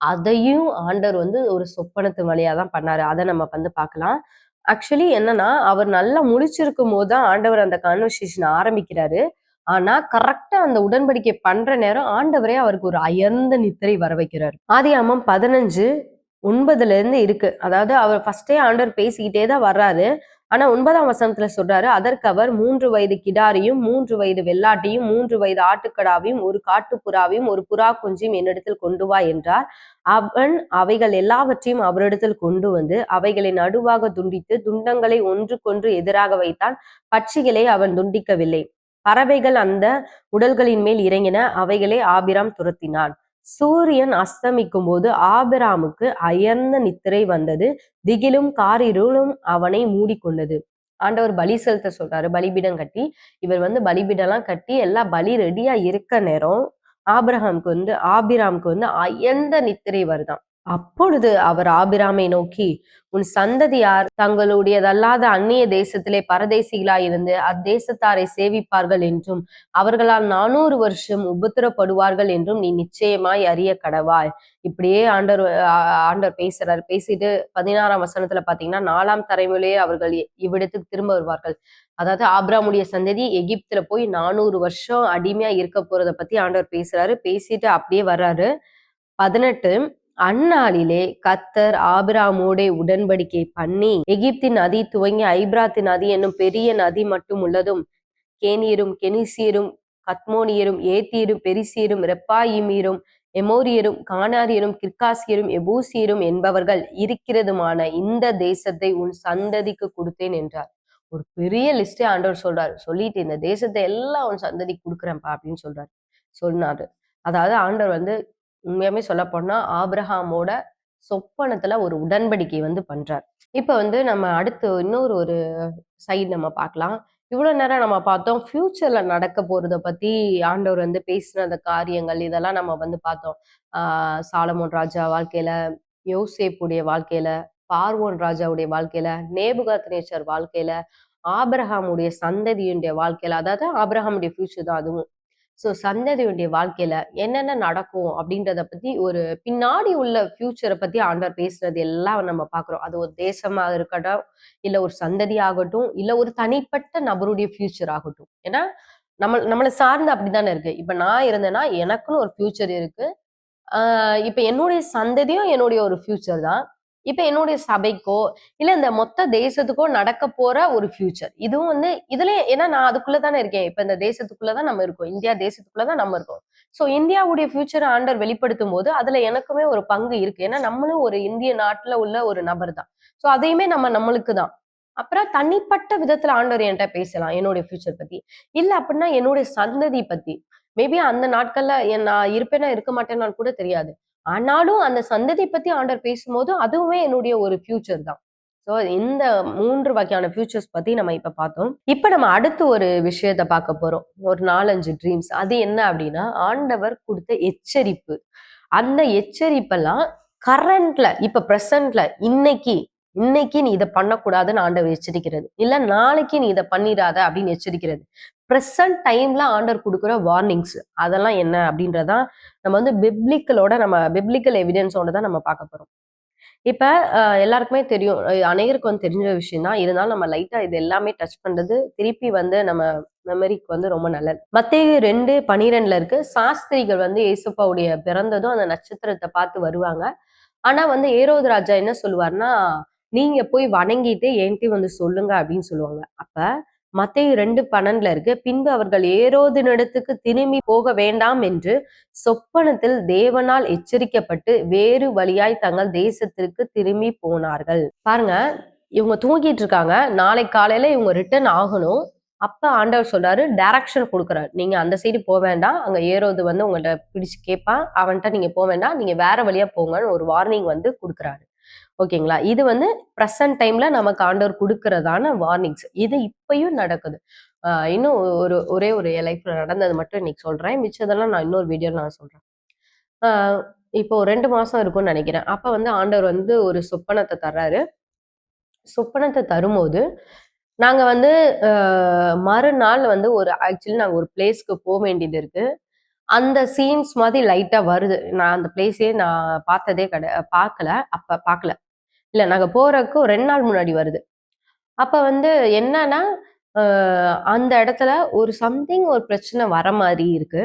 அதையும் ஆண்டவர் வந்து ஒரு சொப்பனத்து வழியாதான் பண்ணாரு. அதை நம்ம வந்து பார்க்கலாம். ஆக்சுவலி என்னன்னா, அவர் நல்லா முழிச்சிருக்கும் போதுதான் ஆண்டவர் அந்த கான்வர்சேஷன் ஆரம்பிக்கிறாரு. ஆனா கரெக்டா அந்த உடன்படிக்கை பண்ற நேரம் ஆண்டவரே அவருக்கு ஒரு அயர்ந்த நித்திரை வர வைக்கிறாரு. ஆதியாகமம் 15:9 இருந்து இருக்கு. அதாவது அவர் ஃபர்ஸ்டே ஆண்டவர் பேசிக்கிட்டே தான் வர்றாரு. ஆனா 9ஆம் வசனத்துல சொல்றாரு, அதற்கு அவர் 3 வயது கிடாரியும் 3 வயது வெள்ளாட்டையும் 3 வயது ஆட்டுக்கடாவையும் 1 காட்டுப்புறாவையும் 1 புறா குஞ்சையும் என்னிடத்தில் கொண்டு வா என்றார். அவன் அவைகள் எல்லாவற்றையும் அவரிடத்தில் கொண்டு வந்து அவைகளை நடுவாக துண்டித்து துண்டங்களை ஒன்றுக்கொன்று எதிராக வைத்தான். பட்சிகளை அவன் துண்டிக்கவில்லை. பறவைகள் அந்த உடல்களின் மேல் இறங்கின, அவைகளை ஆபிராம் துரத்தினான். சூரியன் அஸ்தமிக்கும் போது ஆபிராமுக்கு அயர்ந்த நித்திரை வந்தது, திகிலும் காரிருளும் அவனை மூடிக்கொண்டது. ஆண்டவர் பலி செலுத்த சொல்றாரு, பலிபீடம் கட்டி. இவர் வந்து பலிபீடம்லாம் கட்டி எல்லாம் பலி ரெடியா இருக்க நேரம் ஆபிராமுக்கு வந்து அயர்ந்த நித்திரை வருதான். அப்பொழுது அவர் ஆபிராமை நோக்கி, உன் சந்ததியார் தங்களுடையதல்லாத அந்நிய தேசத்திலே பரதேசிகளாய் இருந்து அத்தேசத்தாரை சேவிப்பார்கள் என்றும் அவர்களால் 400 வருஷம் உபத்திரப்படுவார்கள் என்றும் நீ நிச்சயமாய் அறிய கடவாய். இப்படியே ஆண்டவர் பேசுறாரு. பேசிட்டு 16ஆம் வசனத்துல பாத்தீங்கன்னா 4ஆம் தலைமுறையிலே அவர்கள் இவ்விடத்துக்கு திரும்ப வருவார்கள். அதாவது ஆபிராமுடைய சந்ததி எகிப்துல போய் 400 வருஷம் அடிமையா இருக்க போறத பத்தி ஆண்டவர் பேசுறாரு. பேசிட்டு அப்படியே வர்றாரு. 18 அந்நாளிலே கர்த்தர் ஆபிராமோடே உடன்படிக்கை பண்ணி எகிப்தின் நதி துவங்கி ஐபிராத்து நதி என்னும் பெரிய நதி மட்டும் உள்ளதும் கேனியரும் கெனிசியரும் கத்மோனியரும் ஏத்தியரும் பெரிசியரும் ரெப்பாயிமீரும் எமோரியரும் கானாரியரும் கிர்காசியரும் எபூசியரும் என்பவர்கள் இருக்கிறதுமான இந்த தேசத்தை உன் சந்ததிக்கு கொடுத்தேன் என்றார். ஒரு பெரிய லிஸ்டே ஆண்டவர் சொல்றாரு. சொல்லிட்டு இந்த தேசத்தை எல்லாம் உன் சந்ததிக்கு கொடுக்குறேன்ப்பா அப்படின்னு சொன்னாரு. அதாவது ஆண்டவர் உண்மையாமே சொல்ல போனா ஆபிரகாமோட சொப்பனத்துல ஒரு உடன்படிக்கை பண்றார். இப்ப நம்ம அடுத்து இன்னொரு சைடு நம்ம பார்க்கலாம். இவ்வளவு நேரம் நம்ம பார்த்தோம் ஃபியூச்சர்ல நடக்க போறத பத்தி ஆண்டவர் பேசின அந்த காரியங்கள் இதெல்லாம் நம்ம பார்த்தோம். சாலமோன் ராஜா வாழ்க்கையில, யோசேப்புடைய வாழ்க்கையில, பார்வோன் ராஜாவுடைய வாழ்க்கையில, நேபுகாத்நேச்சர் வாழ்க்கையில, ஆபிரகாமுடைய சந்ததியுடைய வாழ்க்கையில, அதாவது ஆபிரகாமுடைய ஃபியூச்சர் தான் அதுவும். ஸோ சந்ததியுடைய வாழ்க்கையில என்னென்ன நடக்கும் அப்படின்றத பத்தி ஒரு பின்னாடி உள்ள ஃபியூச்சரை பத்தி ஆண்டவர் பேசுறது எல்லாம் நம்ம பார்க்குறோம். அது ஒரு தேசமாக இருக்கட்டும், இல்ல ஒரு சந்ததி ஆகட்டும், இல்ல ஒரு தனிப்பட்ட நபருடைய ஃபியூச்சர் ஆகட்டும். ஏன்னா நம்மளை சார்ந்து அப்படித்தானே இருக்கு. இப்ப நான் இருந்தேன்னா எனக்குன்னு ஒரு ஃபியூச்சர் இருக்கு. இப்ப என்னுடைய சந்ததியும் என்னுடைய ஒரு ஃபியூச்சர் தான். இப்ப என்னுடைய சபைக்கோ இல்ல இந்த மொத்த தேசத்துக்கோ நடக்க போற ஒரு ஃபியூச்சர் இதுவும் இதுல ஏன்னா நான் அதுக்குள்ளதானே இருக்கேன். இப்ப இந்த தேசத்துக்குள்ளதான் நம்ம இருக்கோம். இந்தியா தேசத்துக்குள்ளதான் நம்ம இருக்கோம். சோ இந்தியாவுடைய ஃபியூச்சர் ஆண்டவர் வெளிப்படுத்தும் போது அதுல எனக்குமே ஒரு பங்கு இருக்கு. ஏன்னா நம்மளும் ஒரு இந்திய நாட்டுல உள்ள ஒரு நபர் தான். சோ அதையுமே நம்மளுக்கு தான். அப்புறம் தனிப்பட்ட விதத்துல ஆண்டவர் என்கிட்ட பேசலாம் என்னுடைய ஃபியூச்சர் பத்தி. இல்ல அப்படின்னா என்னுடைய சந்ததி பத்தி. மேபி அந்த நாட்கள்ல நான் இருப்பேனா இருக்க மாட்டேன்னு கூட தெரியாது. ஆனாலும் அந்த சந்ததி பத்தி ஆண்டவர் பேசும்போது அதுவுமே என்னுடைய ஒரு ஃபியூச்சர் தான். ஸோ இந்த 3 வகையான ஃபியூச்சர்ஸ் பத்தி நம்ம இப்ப பார்த்தோம். இப்ப நம்ம அடுத்து ஒரு விஷயத்த பார்க்க போறோம். ஒரு 4, 5 ட்ரீம்ஸ். அது என்ன அப்படின்னா ஆண்டவர் கொடுத்த எச்சரிப்பு. அந்த எச்சரிப்பெல்லாம் கரண்ட்ல இப்ப பிரசன்ட்ல இன்னைக்கு நீ இதை பண்ணக்கூடாதுன்னு ஆண்டவர் எச்சரிக்கிறது. இல்ல நாளைக்கு நீ இதை பண்ணிடாத அப்படின்னு எச்சரிக்கிறது. ப்ரெசன்ட் டைம்ல ஆண்டவர் கொடுக்குற வார்னிங்ஸ் அதெல்லாம் என்ன அப்படின்றதான் நம்ம பிப்ளிக்கல் எவிடன்ஸோட தான் நம்ம பார்க்க போறோம். இப்ப எல்லாருக்குமே தெரியும். அநேகருக்கு தெரிஞ்ச விஷயம் தான். இருந்தாலும் நம்ம லைட்டா இது எல்லாமே டச் பண்றது திருப்பி நம்ம மெமரிக்கு ரொம்ப நல்லது. மத்தேயு 2:12 இருக்கு. சாஸ்திரிகள் இயேசுப்பாவுடைய பிறந்ததும் அந்த நட்சத்திரத்தை பார்த்து வருவாங்க. ஆனா ஏரோது ராஜா என்ன சொல்லுவாருன்னா, நீங்க போய் வணங்கிட்டு என்கிட்ட சொல்லுங்க அப்படின்னு சொல்லுவாங்க. அப்ப மத்தேயு 2:12 இருக்கு. பின்பு அவர்கள் ஏரோதினிடத்துக்கு திரும்பி போக வேண்டாம் என்று சொப்பனத்தில் தேவனால் எச்சரிக்கப்பட்டு வேறு வழியாய் தங்கள் தேசத்திற்கு திரும்பி போனார்கள். பாருங்க, இவங்க தூங்கிட்டு இருக்காங்க. நாளைக்கு காலையில இவங்க ரிட்டர்ன் ஆகணும். அப்ப ஆண்டவர் சொல்றாரு, டைரக்ஷன் கொடுக்குறாரு. நீங்க அந்த சைடு போக வேண்டாம். அங்க ஏரோது உங்கள்ட்ட பிடிச்சு கேட்பான். அவன்கிட்ட நீங்க போக வேண்டாம். நீங்க வேற வழியா போங்கன்னு ஒரு வார்னிங் கொடுக்குறாரு. ஓகேங்களா? இது பிரசன்ட் டைம்ல நமக்கு ஆண்டவர் கொடுக்கறதான வார்னிங்ஸ். இது இப்பயும் நடக்குது. இன்னும் ஒரே ஒரு என் லைஃப்ல நடந்தது மட்டும் இன்னைக்கு சொல்றேன். மிச்சதெல்லாம் நான் இன்னொரு வீடியோல நான் சொல்றேன். இப்போ 2 மாசம் இருக்கும்னு நினைக்கிறேன். அப்ப ஆண்டவர் ஒரு சொப்பனத்தை தர்றாரு. சொப்பனத்தை தரும்போது நாங்க மறுநாள் ஆக்சுவலி நாங்க ஒரு பிளேஸ்க்கு வேண்டியது இருக்கு. அந்த சீன்ஸ் மாதிரி லைட்டா வருது. நான் அந்த பிளேஸே நான் பார்த்ததே பார்க்கல. அப்ப பார்க்கல. இல்ல நாங்க போறதுக்கு ஒரு 2 நாள் முன்னாடி வருது. அப்ப என்னன்னா, அந்த இடத்துல ஒரு ஒரு பிரச்சனை வர மாரி இருக்கு.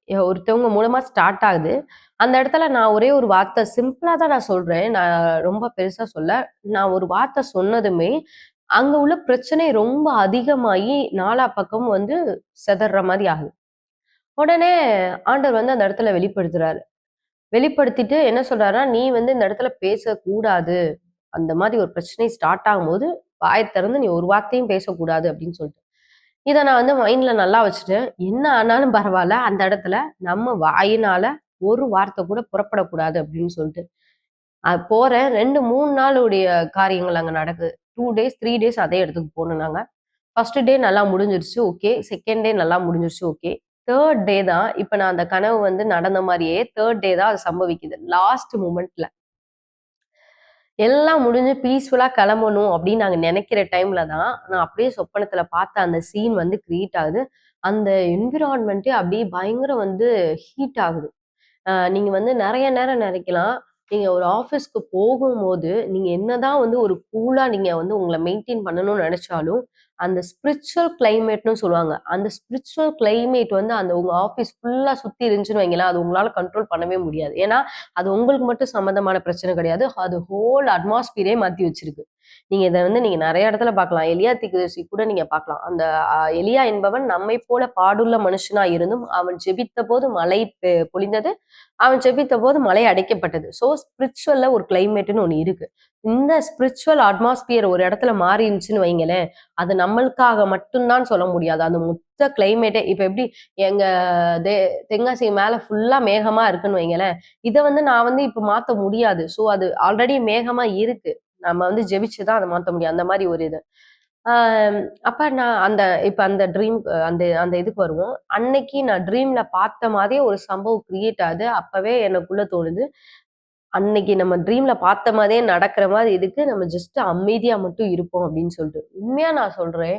ஒருத்தவங்க மூலமா ஸ்டார்ட் ஆகுது. அந்த இடத்துல நான் ஒரே ஒரு வார்த்தை சிம்பிளா தான் நான் சொல்றேன். நான் ரொம்ப பெருசா சொல்ல. நான் ஒரு வார்த்தை சொன்னதுமே, அங்க உள்ள பிரச்சனை ரொம்ப அதிகமாயி நாலா பக்கமும் சிதற மாரி ஆகுது. உடனே ஆண்டவர் அந்த இடத்துல வெளிப்படுத்துறாரு. வெளிப்படுத்திட்டு என்ன சொல்றாருன்னா, "நீ இந்த இடத்துல பேசக்கூடாது. அந்த மாதிரி ஒரு பிரச்சனை ஸ்டார்ட் ஆகும்போது, வாய திறந்து நீ ஒரு வார்த்தையும் பேசக்கூடாது" அப்படின்னு சொல்லிட்டு. இத நான் மைண்ட்ல நல்லா வச்சுட்டேன். என்ன ஆனாலும் பரவால்ல, அந்த இடத்துல நம்ம வாயினால ஒரு வார்த்தை கூட புறப்படக்கூடாது அப்படின்னு சொல்லிட்டு. போறேன் 2, 3 நாளுடைய காரியங்கள் அங்க நடக்குது. 2 டேஸ், 3 டேஸ் அதே இடத்துக்கு போனோம் நாங்க. ஃபர்ஸ்ட் டே நல்லா முடிஞ்சிருச்சு. ஓகே. செகண்ட் டே நல்லா முடிஞ்சிருச்சு. ஓகே. 3 டே தான் இப்ப நான் அந்த கனவு நடந்த மாரியே 3 டே தான் அது சம்பவிக்குது. லாஸ்ட் மொமெண்ட்ல. எல்லாம் முடிஞ்சு பீஸ்ஃபுல்லா கிளம்பணும் அப்படின்னு நாங்க நினைக்கிற டைம்ல தான், நான் அப்படியே சொப்பனத்துல பார்த்த அந்த சீன் வந்து கிரியேட் ஆகுது. அந்த என்விரான்மென்ட்டே அப்படியே பயங்கர வந்து ஹீட் ஆகுது. நீங்க வந்து நெறைய நேரம் நெனைக்கலாம். நீங்க ஒரு ஆஃபீஸ்க்கு போகும்போது, நீங்க என்னதான் வந்து ஒரு கூலா நீங்க வந்து உங்கள மெயின்டெயின் பண்ணணும்னு நெனச்சாலும், அந்த ஸ்பிரிச்சுவல் கிளைமேட்ன்னு சொல்லுவாங்க. அந்த ஸ்பிரிச்சுவல் கிளைமேட் வந்து அந்த உங்க ஆஃபீஸ் ஃபுல்லா சுத்தி இருந்துச்சுன்னு வைங்களேன், அது உங்களால கண்ட்ரோல் பண்ணவே முடியாது. ஏன்னா, அது உங்களுக்கு மட்டும் சம்மந்தமான பிரச்சனை கிடையாது. அது ஹோல் அட்மாஸ்பியரே மாத்தி வச்சிருக்கு. நீங்க இத வந்து நீங்க நெறைய இடத்துல பார்க்கலாம். எலியா தீர்க்கதரிசி கூட நீங்க பார்க்கலாம். அந்த எலியா என்பவன் நம்மைப் போல பாடுள்ள மனுஷனா இருந்தும், அவன் ஜெபித்தபோது மழை பொழிந்தது. அவன் ஜெபித்தபோது மழை அடைக்கப்பட்டது. ஸோ ஸ்பிரிச்சுவல்ல ஒரு கிளைமேட்ன்னு ஒண்ணு இருக்கு. இந்த ஸ்பிரிச்சுவல் அட்மாஸ்பியர் ஒரு இடத்துல மாறி இருந்துச்சுன்னு வைங்களேன், அது நம்மளுக்காக மட்டும் தான் சொல்ல முடியாது. அந்த மொத்த கிளைமேட்டே இப்ப எப்படி எங்க தெ தென்காசி மேல ஃபுல்லா மேகமா இருக்குன்னு வைங்களேன், இத வந்து நான் வந்து இப்ப மாத்த முடியாது. ஸோ அது ஆல்ரெடி மேகமா இருக்கு. நம்ம வந்து ஜெபிச்சு தான் அத மாத்த முடியும். அந்த மாரி ஒரு இது. ஆ அப்ப நான் இப்ப அந்த ட்ரீம் அந்த அந்த இதுக்கு வருவோம். அன்னைக்கு நான் ட்ரீம்ல பார்த்த மாதிரியே ஒரு சம்பவம் கிரியேட் ஆகுது. அப்பவே எனக்குள்ள தோணுது, அன்னைக்கு நம்ம ட்ரீம்ல பார்த்த மாதிரியே நடக்கிற மாரி இருக்கு. நம்ம ஜஸ்ட் அமைதியா மட்டும் இருப்போம் அப்படின்னு சொல்லிட்டு. உண்மையா நான் சொல்றேன்.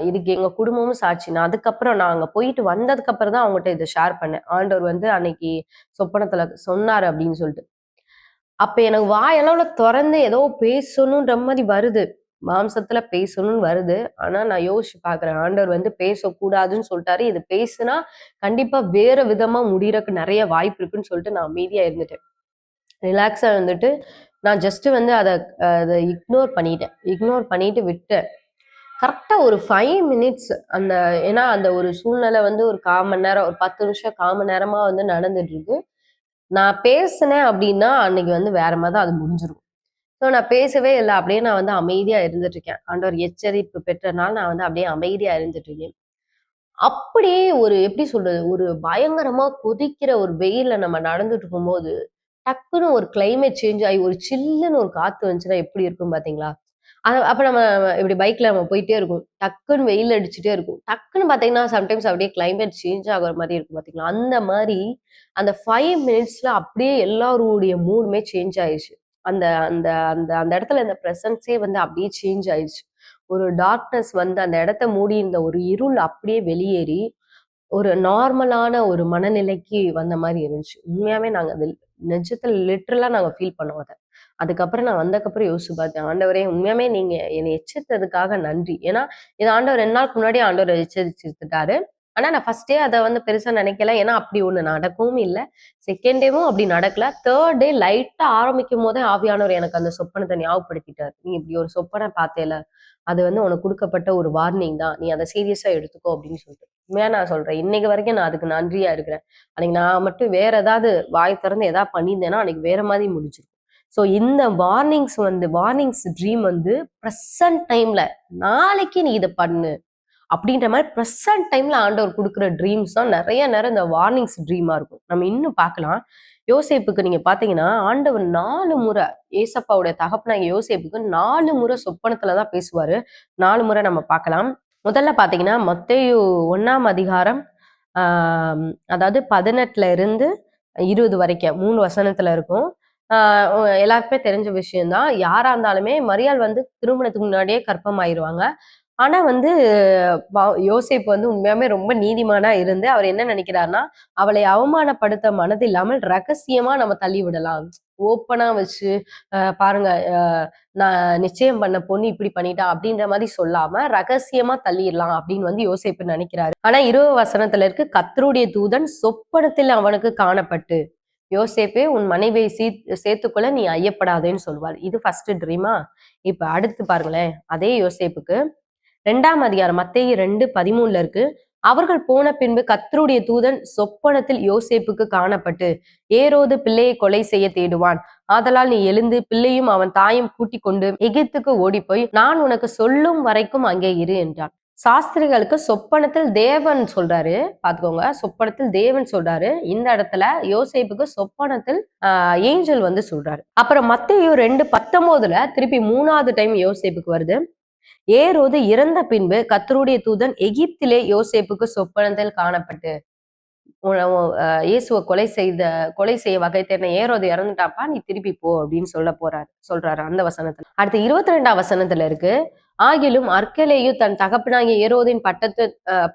இதுக்கு எங்க குடும்பமும் சாட்சி. நான் அதுக்கப்புறம் நான் அங்க போயிட்டு வந்ததுக்கு அப்புறம் தான் அவங்கட்ட இத ஷேர் பண்ணேன். ஆண்டவர் வந்து அன்னைக்கு சொப்பனத்துல சொன்னாரு அப்படின்னு சொல்லிட்டு. அப்ப எனக்கு வாயளவுல தொறந்து ஏதோ பேசணுன்ற மாரி வருது. மாம்சத்துல பேசணும்னு வருது. ஆனா நான் யோசிச்சு பார்க்கிறேன். ஆண்டவர் வந்து பேசக்கூடாதுன்னு சொல்ட்டாரு. இது பேசுனா கண்டிப்பா வேற விதமா முடியறக்கு நெறைய வாய்ப்பு இருக்குன்னு சொல்லிட்டு நான் அமைதியா இருந்துட்டேன். ரிலாக்ஸா இருந்துட்டு, நான் ஜஸ்ட் வந்து அத இக்னோர் பண்ணிட்டேன். இக்னோர் பண்ணிட்டு விட்டேன். கரெக்ட்டா ஒரு 5 மினிட்ஸ் ஏன்னா அந்த ஒரு சூழ்நிலை வந்து ஒரு 1/4 மணி நேரம், ஒரு 10 நிமிஷம், 1/4 மணி நேரமா வந்து நடந்துட்டு இருக்கு. நான் பேசினேன் அப்டின்னா, அன்னைக்கு வந்து வேற மாரி தான் அது முடிஞ்சிரும். ஸோ நான் பேசவே இல்ல. அப்படியே நான் வந்து அமைதியா இருந்துட்டு இருக்கேன். ஆண்டவர் எச்சரிப்பு பெற்றனால நான் வந்து அப்படியே அமைதியா இருந்துட்டு இருக்கேன். அப்படியே ஒரு எப்படி சொல்றது? ஒரு பயங்கரமா கொதிக்கிற ஒரு வெயில்ல நம்ம நடந்துட்டு இருக்கும்போது, டக்குனு ஒரு கிளைமேட் சேஞ்ச் ஆயி ஒரு சில்லுன்னு ஒரு காத்து வந்துச்சுன்னா எப்படி இருக்கும் பார்த்தீங்களா? அப்ப நம்ம இப்படி பைக்ல நம்ம போயிட்டே இருக்கோம். டக்குன்னு வெயில் அடிச்சுட்டே இருக்கும். டக்குன்னு பார்த்தீங்கன்னா, சம்டைம்ஸ் அப்படியே கிளைமேட் சேஞ்ச் ஆகுற மாரி இருக்கும் பார்த்தீங்களா? அந்த மாரி அந்த 5 மினிட்ஸ்ல அப்படியே எல்லாருடைய மூடுமே சேஞ்ச் ஆயிருச்சு. அந்த அந்த அந்த அந்த இடத்துல இந்த பிரசன்ஸே வந்து அப்படியே சேஞ்ச் ஆயிருச்சு. ஒரு டார்க்னஸ் வந்து அந்த இடத்த மூடியிருந்த ஒரு இருள் அப்படியே வெளியேறி, ஒரு நார்மலான ஒரு மனநிலைக்கு வந்த மாரி இருந்துச்சு. உண்மையாவே நாங்க அது நிஜத்துல லிட்டரலா நாங்க ஃபீல் பண்ணோம் அத. அதுக்கப்புறம் நான் வந்தக்கப்புறம் யோசிச்சு பார்த்தேன். ஆண்டவரே உண்மையாவே நீங்க என்னைய எச்சரித்ததுக்காக நன்றி. ஏன்னா, இது ஆண்டவர் 2 நாளுக்கு முன்னாடியே ஆண்டவர் எச்சரிச்சுட்டாரு. ஆனா நான் ஃபர்ஸ்ட் டே அத வந்து பெருசா நினைக்கல. ஏன்னா அப்படி ஒண்ணு நடக்கவும் இல்ல. செகண்ட் டேவும் அப்படி நடக்கல. 3 டே லைட்டா ஆரம்பிக்கும்போதே ஆவியானவர் எனக்கு அந்த சொப்பனத்த ஞாபகப்படுத்திட்டாரு. "நீ இப்படி ஒரு சொப்பனம் பார்த்தேல்ல, அது வந்து உனக்கு குடுக்கப்பட்ட ஒரு வார்னிங் தான். நீ அத சீரியஸா எடுத்துக்கோ" அப்படின்னு சொல்லிட்டு. உண்மையா நான் சொல்றேன். இன்னைக்கு வரைக்கும் நான் அதுக்கு நன்றியா இருக்கிறேன். அன்னைக்கு நான் மட்டும் வேற ஏதாவது வாய் திறந்து ஏதாவது பண்ணியிருந்தேன்னா, அன்னைக்கு வேற மாதிரி முடிஞ்சிருக்கும். ஸோ இந்த வார்னிங்ஸ் ட்ரீம் வந்து பிரசன்ட் டைம்ல நாளைக்கு நீ இத பண்ணு. அப்படின்ற மாரி பிரசன்ட் டைம்ல ஆண்டவர் குடுக்குற ட்ரீம்ஸ் தான் நெறைய நேரம் இந்த வார்னிங்ஸ் ட்ரீமா இருக்கும். நம்ம இன்னும் பார்க்கலாம். யோசேப்புக்கு நீங்க பார்த்தீங்கன்னா, ஆண்டவர் 4 முறை ஏசப்பாவுடைய தகப்பனாகிய யோசேப்புக்கு 4 முறை சொப்பனத்துல தான் பேசுவாரு. 4 முறை நம்ம பார்க்கலாம். முதல்ல பார்த்தீங்கன்னா, மத்தேயு 1ஆம் அதிகாரம் ஆ அதாவது 18ல இருந்து 20 வரைக்கும் 3 வசனத்துல இருக்கும். ஆ எல்லாருக்குமே தெரிஞ்ச விஷயம் தான். யாரா இருந்தாலுமே மரியாள் வந்து திருமணத்துக்கு முன்னாடியே கர்ப்பமாயிருவாங்க. ஆனா வந்து யோசேப்பு வந்து உண்மையாவே ரொம்ப நீதிமானா இருந்து அவர் என்ன நினைக்கிறார்னா, அவளை அவமானப்படுத்த மனதில்லாமல் ரகசியமா நம்ம தள்ளி விடலாம். ஓப்பனா வச்சு பாருங்க நான் நிச்சயம் பண்ண பொண்ணு இப்படி பண்ணிட்டா அப்படின்ற மாதிரி சொல்லாம ரகசியமா தள்ளிடலாம் அப்படின்னு வந்து யோசேப்பு நினைக்கிறாரு. ஆனா 20 வசனத்துல இருக்கு கர்த்தருடைய தூதன் சொப்பனத்தில் அவனுக்கு காணப்பட்டு யோசேப்பே உன் மனைவியை சேர்த்துக்கொள்ள நீ ஐயப்படாதேன்னு சொல்வார். இது ஃபர்ஸ்ட் ட்ரீமா. இப்ப அடுத்து பாருங்களேன். அதே யோசேப்புக்கு 2ஆம் அதிகாரம் மத்தேயு 2:13 இருக்கு. அவர்கள் போன பின்பு கர்த்தருடைய தூதன் சொப்பனத்தில் யோசேப்புக்கு காணப்பட்டு, ஏரோது பிள்ளையை கொலை செய்ய தேடுவான். ஆதலால் நீ எழுந்து பிள்ளையும் அவன் தாயும் கூட்டிக் கொண்டு எகிப்துக்கு ஓடிப்போய், நான் உனக்கு சொல்லும் வரைக்கும் அங்கே இரு என்றான். சாஸ்திரிகளுக்கு சொப்பனத்தில் தேவன் சொல்றாரு. பாத்துக்கோங்க. சொப்பனத்தில் தேவன் சொல்றாரு. இந்த இடத்துல யோசேப்புக்கு சொப்பனத்தில் ஏஞ்சல் வந்து சொல்றாரு. அப்புறம் மத்தேயு 2:19 திருப்பி 3வது டைம் யோசேப்புக்கு வருது. ஏரோது இறந்த பின்பு கர்த்தருடைய தூதன் எகிப்திலே யோசேப்புக்கு சொப்பனத்தில் காணப்பட்டு இயேசுவை கொலை செய்ய வகை தேடின ஏரோது இறந்துட்டாப்பா, நீ திருப்பி போ அப்படின்னு சொல்றாரு அந்த வசனத்துல. அடுத்து 22ஆம் வசனத்துல இருக்கு, ஆகிலும் அர்க்கெலேயு தன் தகப்பனாகிய ஏரோதின்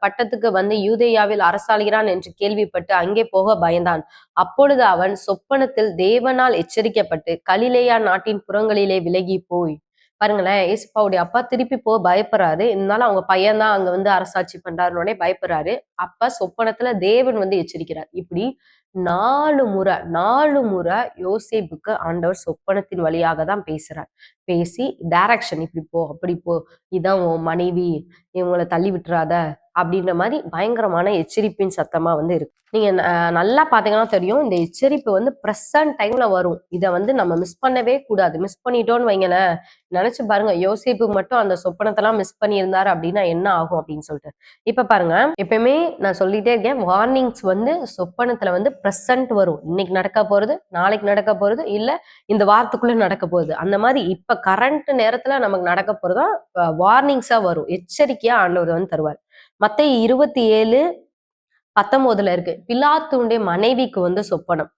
பட்டத்துக்கு வந்து யூதேயாவில் அரசாளுகிறான் என்று கேள்விப்பட்டு அங்கே போக பயந்தான். அப்பொழுது அவன் சொப்பனத்தில் தேவனால் எச்சரிக்கப்பட்டு கலிலேயா நாட்டின் புறங்களிலே விலகி போய், பாருங்களேன், ஏசுப்பாவுடைய அப்பா திருப்பி போக பயப்படுறாரு. இருந்தாலும் அவங்க பையன்தான் அங்க வந்து அரசாட்சி பண்றாருன்னே பயப்படுறாரு. அப்ப சொப்பனத்துல தேவன் வந்து எச்சரிக்கிறார். இப்படி 4 முறை யோசேப்புக்கு ஆண்டவர் சொப்பனத்தின் வழியாக தான் பேசுறார். பேசி டைரக்ஷன், இப்படி போ, அப்படி போ, இதான் உன் மனைவி, இவங்களை தள்ளி விட்டுறாத அப்படின்ற மாதிரி பயங்கரமான எச்சரிப்பின் சத்தமா வந்து இருக்கு. நீங்க நல்லா பாத்தீங்கன்னா தெரியும், இந்த எச்சரிப்பு வந்து ப்ரெசன்ட் டைம்ல வரும். இதை வந்து நம்ம மிஸ் பண்ணவே கூடாது. மிஸ் பண்ணிட்டோம்னு வைங்களேன், நினைச்சு பாருங்க, யோசேப்பு மட்டும் அந்த சொப்பனத்தெல்லாம் மிஸ் பண்ணியிருந்தாரு அப்படின்னா என்ன ஆகும் அப்படின்னு சொல்லிட்டு. இப்ப பாருங்க, எப்பயுமே நான் சொல்லிட்டே இருக்கேன், வார்னிங்ஸ் வந்து சொப்பனத்துல வந்து ப்ரெசன்ட் வரும். இன்னைக்கு நடக்க போறது, நாளைக்கு நடக்க போறது, இல்ல இந்த வாரத்துக்குள்ள நடக்க போகுது, அந்த மாதிரி இப்ப கரண்ட் நேரத்துல நமக்கு நடக்க போறதா வார்னிங்ஸா வரும், எச்சரிக்கையா ஆண்டவர் வந்து தருவார். மத்தேயு 27:19 இருக்கு, பிலாத்துடைய மனைவிக்கு வந்து சொப்பனம்.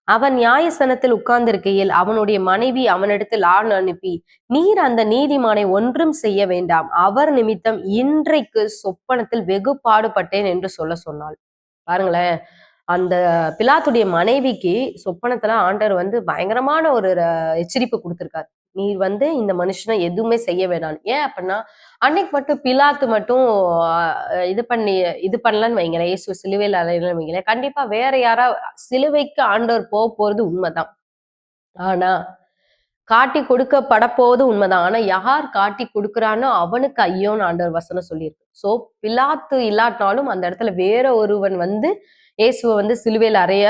அவன் நியாயஸ்தானத்தில் உட்கார்ந்திருக்கையில் அவனுடைய மனைவி அவனிடத்தில் ஆண் அனுப்பி, நீர் அந்த நீதிமானை ஒன்றும் செய்ய வேண்டாம், அவர் நிமித்தம் இன்றைக்கு சொப்பனத்தில் வெகு பாடுபட்டேன் என்று சொன்னாள். பாருங்களேன், அந்த பிலாத்துடைய மனைவிக்கு சொப்பனத்துல ஆண்டவர் வந்து பயங்கரமான ஒரு எச்சரிப்பு கொடுத்திருக்காரு. நீ வந்து இந்த மனுஷனை எதுவுமே செய்ய வேணாம். ஏன் அப்படின்னா, அன்னைக்கு மட்டும் பிலாத்து மட்டும் இது பண்ணலன்னு வைங்களேன், இயேசு சிலுவையில் அறையலன்னு வைங்களேன், கண்டிப்பா வேற யாரா சிலுவைக்கு ஆண்டவர் போறது உண்மைதான். ஆனா காட்டி கொடுக்கப்பட போவது உண்மைதான். ஆனா யார் காட்டி கொடுக்குறானோ அவனுக்கு ஐயோன்னு ஆண்டவர் வசனம் சொல்லியிருக்கு. சோ பிலாத்து இல்லாட்டாலும் அந்த இடத்துல வேற ஒருவன் வந்து இயேசுவை வந்து சிலுவையில் அறைய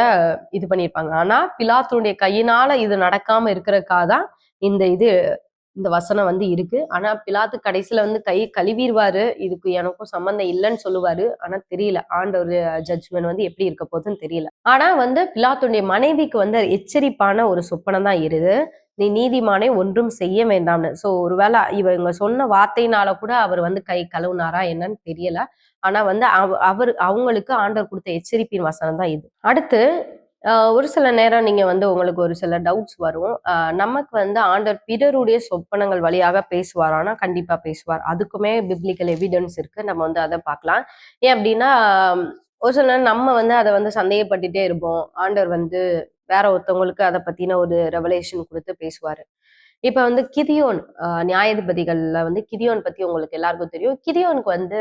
இது பண்ணியிருப்பாங்க. ஆனா பிலாத்துடைய கையினால இது நடக்காம இருக்கிறதுக்காக தான் இந்த வசனம் வந்து இருக்கு. ஆனா பிலாத்து கடைசியில வந்து கை கழுவிடுவாரு, இதுக்கு எனக்கும் சம்பந்தம் இல்லைன்னு சொல்லுவாரு. ஆனா தெரியல, ஆண்டவர் ஜட்ஜ்மெண்ட் வந்து எப்படி இருக்க போகுதுன்னு தெரியல. ஆனா வந்து பிலாத்துடைய மனைவிக்கு வந்து எச்சரிப்பான ஒரு சொப்பனம் தான் இருது, நீ நீதிமானை ஒன்றும் செய்ய வேண்டாம்னு. சோ ஒருவேளை இவங்க சொன்ன வார்த்தையினால கூட அவர் வந்து கை கழுவுனாரா என்னன்னு தெரியல. ஆனா வந்து அவங்களுக்கு ஆண்டவர் கொடுத்த எச்சரிப்பின் வசனம் தான் இது. அடுத்து ஒரு சில நேரம் நீங்க வந்து உங்களுக்கு ஒரு சில டவுட்ஸ் வரும். நமக்கு வந்து ஆண்டவர் பிறருடைய சொப்பனங்கள் வழியாக பேசுவாரானா, கண்டிப்பா பேசுவார். அதுக்குமே பிப்ளிக்கல் எவிடன்ஸ் இருக்கு. நம்ம வந்து அதை பார்க்கலாம். ஏன் அப்படின்னா, ஒரு சில நேரம் நம்ம வந்து அதை வந்து சந்தேகப்பட்டுட்டே இருப்போம். ஆண்டவர் வந்து வேற ஒருத்தவங்களுக்கு அதை பத்தின ஒரு ரெவலேஷன் கொடுத்து பேசுவாரு. இப்ப வந்து கிதியோன், நியாயாதிபதிகள்ல வந்து கிதியோன் பத்தி உங்களுக்கு எல்லாருக்கும் தெரியும். கிதியோனுக்கு வந்து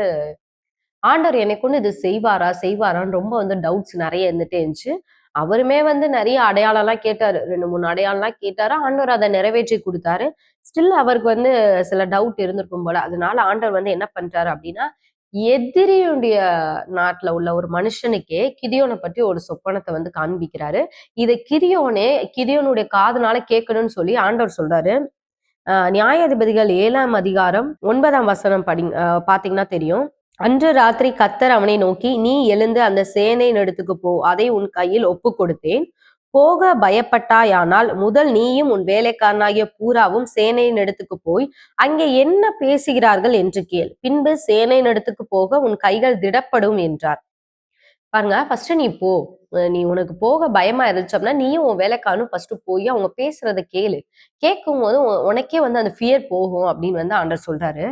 ஆண்டவர் என்னை கொண்டு இது செய்வாரான்னு ரொம்ப வந்து டவுட்ஸ் நிறைய இருந்துட்டே இருந்துச்சு. அவருமே வந்து நிறைய அடையாளம் எல்லாம் கேட்டாரு, 2-3 அடையாளம் எல்லாம் கேட்டாரு. ஆண்டவர் அதை நிறைவேற்றி கொடுத்தாரு. ஸ்டில் அவருக்கு வந்து சில டவுட் இருந்திருக்கும் போல. அதனால ஆண்டவர் வந்து என்ன பண்றாரு அப்படின்னா, எதிரியுடைய நாட்டுல உள்ள ஒரு மனுஷனுக்கே கிதியோனை பற்றி ஒரு சொப்பனத்தை வந்து காண்பிக்கிறாரு. இதை கிதியோனுடைய காதுனால கேட்கணும்னு சொல்லி ஆண்டவர் சொல்றாரு. நியாயாதிபதிகள் 7ஆம் அதிகாரம் 9ஆம் வசனம் பாத்தீங்கன்னா தெரியும். அன்று ராத்திரி கர்த்தர் அவனை நோக்கி, நீ எழுந்து அந்த சேனையின் இடத்துக்கு போ, அதை உன் கையில் ஒப்பு கொடுத்தேன், போக பயப்பட்டாயானால் முதல் நீயும் உன் வேலைக்காரனாகிய பூராவும் சேனையின் இடத்துக்கு போய் அங்கே என்ன பேசுகிறார்கள் என்று கேள், பின்பு சேனையின் இடத்துக்கு போக உன் கைகள் திடப்படும் என்றார். பாருங்க, ஃபர்ஸ்ட் நீ போ, நீ உனக்கு போக பயமா இருந்துச்சு அப்படின்னா நீயும் உன் வேலைக்காரனும் ஃபர்ஸ்ட் போய் அவங்க பேசுறத கேளு. கேட்கும் போது உனக்கே வந்து அந்த ஃபியர் போகும் அப்படின்னு வந்து ஆண்டவர் சொல்றாரு.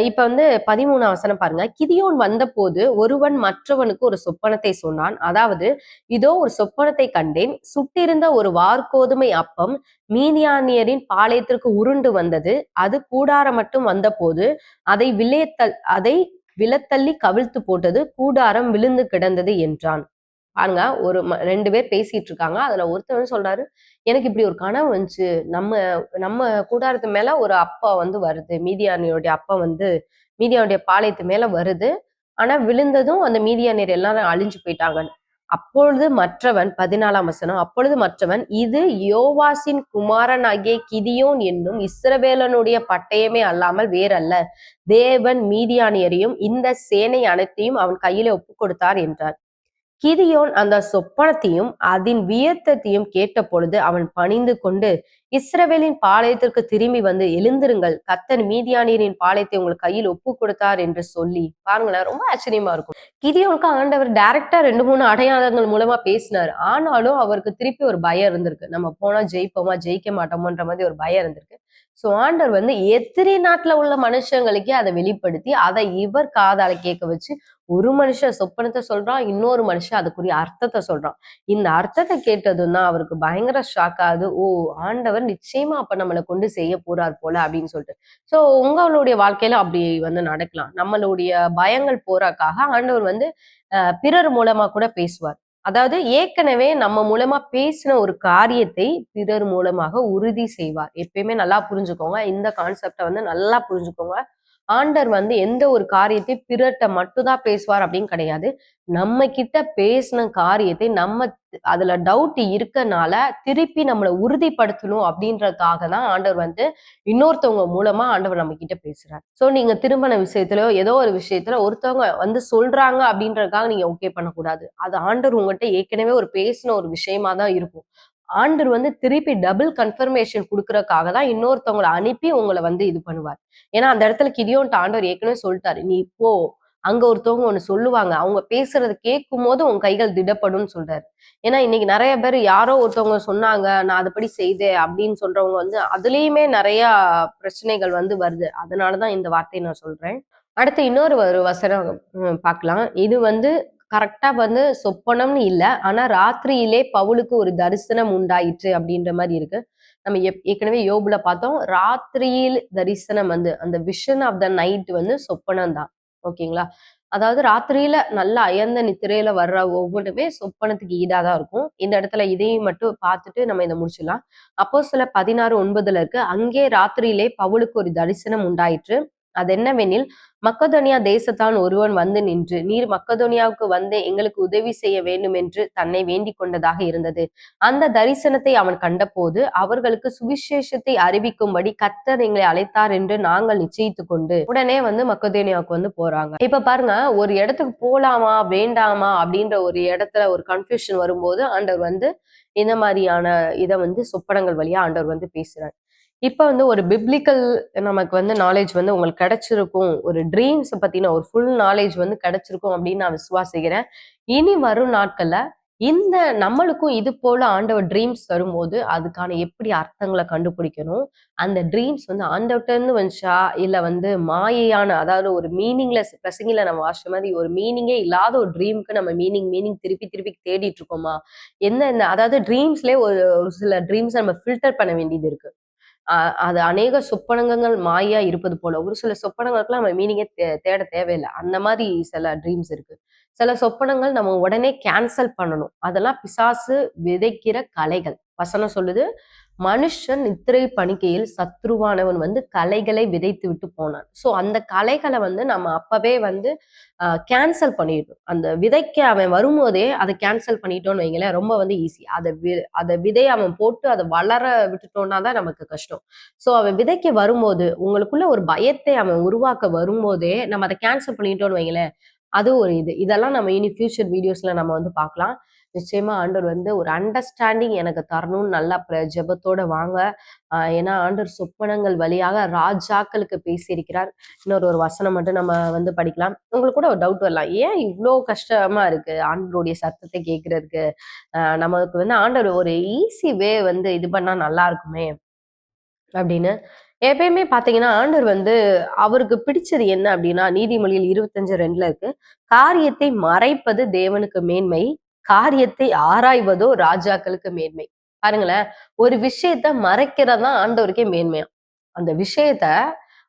இப்ப வந்து 13ஆம் வசனம் பாருங்க. கிதியோன் வந்தபோது ஒருவன் மற்றவனுக்கு ஒரு சொப்பனத்தை சொன்னான். அதாவது, இதோ ஒரு சொப்பனத்தை கண்டேன், சுட்டிருந்த ஒரு வார்கோதுமை அப்பம் மீதியானியரின் பாளையத்திற்கு உருண்டு வந்தது, அது கூடாரம் மட்டும் வந்தபோது அதை விழத்தள்ளி கவிழ்த்து போட்டது, கூடாரம் விழுந்து கிடந்தது என்றான். பாருங்க, ஒரு 2 பேர் பேசிட்டு இருக்காங்க. அதுல ஒருத்தர் சொல்றாரு, எனக்கு இப்படி ஒரு கனவு வந்துச்சு, நம்ம நம்ம கூடாரத்து மேல ஒரு அப்பா வந்து வருது, மீதியானுடைய பாளையத்து மேல வருது, ஆனா விழுந்ததும் அந்த மீதியானியர் எல்லாரும் அழிஞ்சு போயிட்டாங்கன்னு. அப்பொழுது மற்றவன், 14ஆம் வசனம், அப்பொழுது மற்றவன், இது யோவாசின் குமாரனாகிய கிதியோன் என்னும் இஸ்ரவேலனுடைய பட்டயமே அல்லாமல் வேறல்ல, தேவன் மீதியானியரையும் இந்த சேனை அனைத்தையும் அவன் கையில ஒப்பு கொடுத்தார் என்றார். கிதியோன் அந்த சொப்பனத்தையும் அதன் வியத்தத்தையும் கேட்ட பொழுது அவன் பணிந்து கொண்டு, இஸ்ரவேலின் பாளையத்திற்கு திரும்பி வந்து, எழுந்திருங்கள், கர்த்தர் மீதியானியரின் பாளையத்தை உங்கள் கையில் ஒப்பு கொடுத்தார் என்று சொல்லி. பாருங்களேன், ரொம்ப ஆச்சரியமா இருக்கும். கிதியோனுக்கு ஆண்டவர் டைரக்டா 2, 3 அடையாளங்கள் மூலமா பேசினாரு. ஆனாலும் அவருக்கு திருப்பி ஒரு பயம் இருந்திருக்கு. நம்ம போனா ஜெயிப்போமா, ஜெயிக்க மாட்டோமான்ற மாதிரி ஒரு பயம் இருந்திருக்கு. சோ ஆண்டவர் வந்து எதிரி நாட்டுல உள்ள மனுஷங்களுக்கே அதை வெளிப்படுத்தி, அதை இவர் காதால கேட்க வச்சு, ஒரு மனுஷன் சொப்பனத்தை சொல்றான், இன்னொரு மனுஷன் அதுக்குரிய அர்த்தத்தை சொல்றான். இந்த அர்த்தத்தை கேட்டதும் தான் அவருக்கு பயங்கர ஷாக் ஆகுது. ஓ, ஆண்டவர் நிச்சயமா அப்ப நம்மளை கொண்டு செய்ய போறார் போல அப்படின்னு சொல்லிட்டு. சோ உங்களுடைய வாழ்க்கையில அப்படி வந்து நடக்கலாம். நம்மளுடைய பயங்கள் போறக்காக ஆண்டவர் வந்து பிறர் மூலமா கூட பேசுவார். அதாவது ஏற்கனவே நம்ம மூலமா பேசின ஒரு காரியத்தை பிறர் மூலமாக உறுதி செய்வார். எப்பயுமே நல்லா புரிஞ்சுக்கோங்க. இந்த கான்செப்ட வந்து நல்லா புரிஞ்சுக்கோங்க. ஆண்டவர் வந்து எந்த ஒரு காரியத்தை பிறர்ட்ட மட்டும் தான் பேசுவார் அப்படின்னு கிடையாது. நம்ம கிட்ட பேசின காரியத்தை நம்ம அதுல டவுட் இருக்கனால திருப்பி நம்மள உறுதிப்படுத்தணும் அப்படின்றதுக்காக தான் ஆண்டவர் வந்து இன்னொருத்தவங்க மூலமா ஆண்டவர் நம்ம கிட்ட பேசுறார். சோ நீங்க திருமண விஷயத்திலயோ ஏதோ ஒரு விஷயத்துல ஒருத்தவங்க வந்து சொல்றாங்க அப்படின்றதுக்காக நீங்க ஓகே பண்ணக்கூடாது. அது ஆண்டவர் உங்ககிட்ட ஏற்கனவே ஒரு பேசின ஒரு விஷயமா தான் இருக்கும். ஆண்டவர் வந்து திருப்பி டபுள் கன்ஃபர்மேஷன் குடுக்கறதுக்காக தான் இன்னொருத்தவங்கள அனுப்பி உங்கள வந்து இது பண்ணுவார். ஏன்னா அந்த இடத்துல கிதியோன்ட்ட ஆண்டவர் ஏற்கனவே சொல்லிட்டாரு. நீ போ. அங்க ஒருத்தவங்க ஒண்ணு சொல்லுவாங்க. அவங்க பேசுறத கேட்கும்போது உன் கைகள் திடப்படும்னு சொல்றாரு. ஏன்னா இன்னைக்கு நெறைய பேர் யாரோ ஒருத்தவங்க சொன்னாங்க, நான் அதுபடி செய்தேன் அப்படின்னு சொல்றவங்க வந்து அதுலயுமே நெறைய பிரச்சனைகள் வந்து வருது. அதனால தான் இந்த வார்த்தைய நான் சொல்றேன். அடுத்து இன்னொரு ஒரு வசனம் பார்க்கலாம். இது வந்து கரெக்ட்டா வந்து சொப்பனம்னு இல்ல. ஆனா ராத்திரியிலே பவுலுக்கு ஒரு தரிசனம் உண்டாயிற்று அப்படின்ற மாரி இருக்கு. நம்ம ஏற்கனவே யோபுல பார்த்தோம். ராத்திரியில் தரிசனம் வந்து அந்த விஷன் ஆஃப் த நைட் வந்து சொப்பனம் தான். ஓகேங்களா? அதாவது ராத்திரியில நல்லா அயர்ந்த நித்திரையில வர்ற ஒவ்வொன்னுமே சொப்பனத்துக்கு ஈடா தான் இருக்கும். இந்த இடத்துல இதையும் மட்டும் பார்த்துட்டு நம்ம இத முடிச்சிடலாம். அப்போஸ்தலர் 16:9 இருக்கு. அங்கே ராத்திரியிலே பவுலுக்கு ஒரு தரிசனம் உண்டாயிற்று. அது என்னவெனில், மக்கதோனியா தேசத்தான் ஒருவன் வந்து நின்று, நீர் மக்கதோனியாவுக்கு வந்து எங்களுக்கு உதவி செய்ய வேண்டும் என்று தன்னை வேண்டிக் கொண்டதாக இருந்தது. அந்த தரிசனத்தை அவன் கண்டபோது, அவர்களுக்கு சுவிசேஷத்தை அறிவிக்கும்படி கர்த்தர் எங்களை அழைத்தார் என்று நாங்கள் நிச்சயித்துக் கொண்டு, உடனே வந்து மக்கதோனியாவுக்கு வந்து போறாங்க. இப்ப பாருங்க, ஒரு இடத்துக்கு போலாமா, வேண்டாமா அப்படின்ற ஒரு இடத்துல ஒரு கன்ஃபியூஷன் வரும்போது, ஆண்டவர் வந்து இந்த மாதிரியான இத வந்து சொப்பனங்கள் வழியா ஆண்டவர் வந்து பேசுறார். இப்ப வந்து ஒரு பிப்ளிக்கல் நமக்கு வந்து நாலேட்ஜ் வந்து உங்களுக்கு கிடைச்சிருக்கும். ஒரு ட்ரீம்ஸ் பத்தின ஒரு ஃபுல் நாலேட்ஜ் வந்து கிடைச்சிருக்கும் அப்படின்னு நான் விசுவாசிக்கிறேன். இனி வரும் நாட்கள்ல இந்த நம்மளுக்கும் இது போல ஆண்டவர் ட்ரீம்ஸ் தரும்போது, அதுக்கான எப்படி அர்த்தங்கள கண்டுபிடிக்கணும். அந்த ட்ரீம்ஸ் வந்து ஆண்டவர்ட்ட இருந்து வந்துச்சா, இல்ல வந்து மாயையான அதாவது ஒரு மீனிங்லெஸ் பிரசங்கில நம்ம வாசிச்ச மாதிரி ஒரு மீனிங்கே இல்லாத ஒரு ட்ரீம்க்கு நம்ம மீனிங் திருப்பி திருப்பி தேடிட்டு இருக்கோமா? என்ன அதாவது ட்ரீம்ஸ்லயே ஒரு ஒரு சில ட்ரீம்ஸ நம்ம ஃபில்டர் பண்ண வேண்டியது இருக்கு. அது அநேக சொப்பனங்கள் மாயா இருப்பது போல. ஒரு சில சொப்பனங்களுக்கெல்லாம் நம்ம மீனிங்கே தேட தேவையில்ல. அந்த மாரி சில ட்ரீம்ஸ் இருக்கு. சில சொப்பனங்கள் நம்ம உடனே கேன்சல் பண்ணணும். அதெல்லாம் பிசாசு விதைக்கிற களைகள். வசனம் சொல்லுது, மனுஷன் நித்திரை பணிக்கையில் சத்ருவானவன் வந்து களைகளை விதைத்து விட்டு போனான். சோ அந்த களைகளை வந்து நம்ம அப்பவே வந்து கேன்சல் பண்ணிடணும். அந்த விதைக்க அவன் வரும்போதே அதை கேன்சல் பண்ணிட்டோம்னு வைங்களேன், ரொம்ப வந்து ஈஸி. அதை விதைய அவன் போட்டு அதை வளர விட்டுட்டோம்னா தான் நமக்கு கஷ்டம். சோ அவன் விதைக்க வரும்போது உங்களுக்குள்ள ஒரு பயத்தை அவன் உருவாக்க வரும்போதே நம்ம அதை கேன்சல் பண்ணிட்டோம்னு வைங்களேன், அது ஒரு இதெல்லாம் நம்ம இனி ஃபியூச்சர் வீடியோஸ்ல நம்ம வந்து பார்க்கலாம். நிச்சயமா ஆண்டவர் வந்து ஒரு அண்டர்ஸ்டாண்டிங் எனக்கு தரணும்னு நல்லா ஜெபத்தோட வாங்க. ஏன்னா ஆண்டவர் சொப்பனங்கள் வழியாக ராஜாக்களுக்கு பேசியிருக்கிறார். ஒரு வசனம் மட்டும் நம்ம வந்து படிக்கலாம். உங்களுக்கு கூட ஒரு டவுட் வரலாம். ஏன் இவ்ளோ கஷ்டமா இருக்கு ஆண்டவருடைய சத்தத்தை கேட்கறதுக்கு? நமக்கு வந்து ஆண்டவர் ஒரு ஈஸி வே வந்து இது பண்ணா நல்லா இருக்குமே அப்படின்னு. எப்பயுமே பாத்தீங்கன்னா ஆண்டவர் வந்து அவருக்கு பிடிச்சது என்ன அப்படின்னா, நீதிமொழிகள் 25:2 இருக்கு. காரியத்தை மறைப்பது தேவனுக்கு மேன்மை, காரியத்தை ஆராய்வதோ ராஜாக்களுக்கு மேன்மை. பாருங்களேன், ஒரு விஷயத்த மறைக்கிறதா ஆண்டவருக்கே மேன்மையா. அந்த விஷயத்த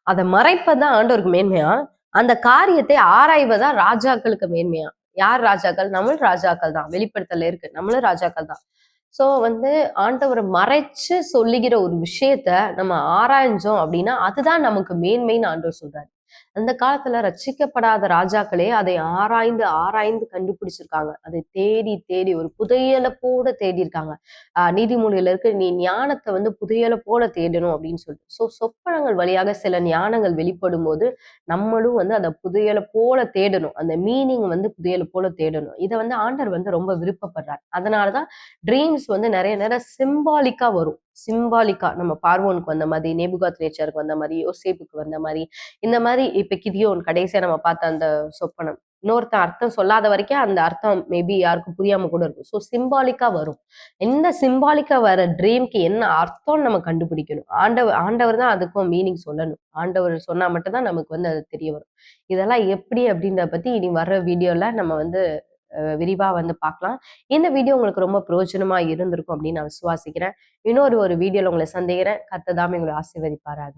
அத மறைப்பதுதான் ஆண்டவருக்கு மேன்மையா, அந்த காரியத்தை ஆராய்வதா ராஜாக்களுக்கு மேன்மையா. யார் ராஜாக்கள்? நம்மளும் ராஜாக்கள் தான். வெளிப்படுத்தல இருக்கு. நம்மளும் ராஜாக்கள் தான். சோ வந்து ஆண்டவர மறைச்சு சொல்லுகிற ஒரு விஷயத்த நம்ம ஆராய்ஞ்சோம் அப்படின்னா, அதுதான் நமக்கு மேன்மைன்னு ஆண்டவர் சொல்றாரு. அந்த காலத்துல ரட்சிக்கப்படாத ராஜாக்களே அதை ஆராய்ந்து ஆராய்ந்து கண்டுபிடிச்சிருக்காங்க. அதை தேடி தேடி ஒரு புதையல போல தேடி இருக்காங்க. நீதிமொழியில இருக்கு, நீ ஞானத்தை வந்து புதையல போல தேடணும் அப்படின்னு சொல்லிட்டு. சொப்பனங்கள் வழியாக சில ஞானங்கள் வெளிப்படும் போது நம்மளும் வந்து அந்த புதையல போல தேடணும். அந்த மீனிங் வந்து புதையல போல தேடணும். இதை வந்து ஆண்டவர் வந்து ரொம்ப விருப்பப்படுறார். அதனாலதான் ட்ரீம்ஸ் வந்து நிறைய நேரம் சிம்பாலிக்கா வரும். சிம்பாலிக்கா நம்ம பார்வோனுக்கு வந்த மாதிரி, நேபுகாத் நேச்சருக்கு வந்த மாதிரி, யோசேப்புக்கு வந்த மாதிரி, இந்த மாதிரி இப்ப கிதியோன் கடைசியா நம்ம பார்த்த அந்த சொப்பனம் இன்னொருத்தன் அர்த்தம் சொல்லாத வரைக்கும் அந்த அர்த்தம் மேபி யாருக்கும் புரியாம கூட இருக்கும். ஸோ சிம்பாலிக்கா வரும். எந்த சிம்பாலிக்கா வர ட்ரீம்க்கு என்ன அர்த்தம்னு நம்ம கண்டுபிடிக்கணும். ஆண்டவர் தான் அதுக்கும் மீனிங் சொல்லணும். ஆண்டவர் சொன்னா மட்டும்தான் நமக்கு வந்து அது தெரிய வரும். இதெல்லாம் எப்படி அப்படின்றத பத்தி இனி வர்ற வீடியோல நம்ம வந்து விரிவா வந்து பார்க்கலாம். இந்த வீடியோ உங்களுக்கு ரொம்ப பிரயோஜனமா இருந்திருக்கும் அப்படின்னு நான் விசுவாசிக்கிறேன். இன்னொரு வீடியோல உங்களை சந்திக்கிறேன். கர்த்தர் தாமே உங்களை ஆசீர்வதிப்பாராக.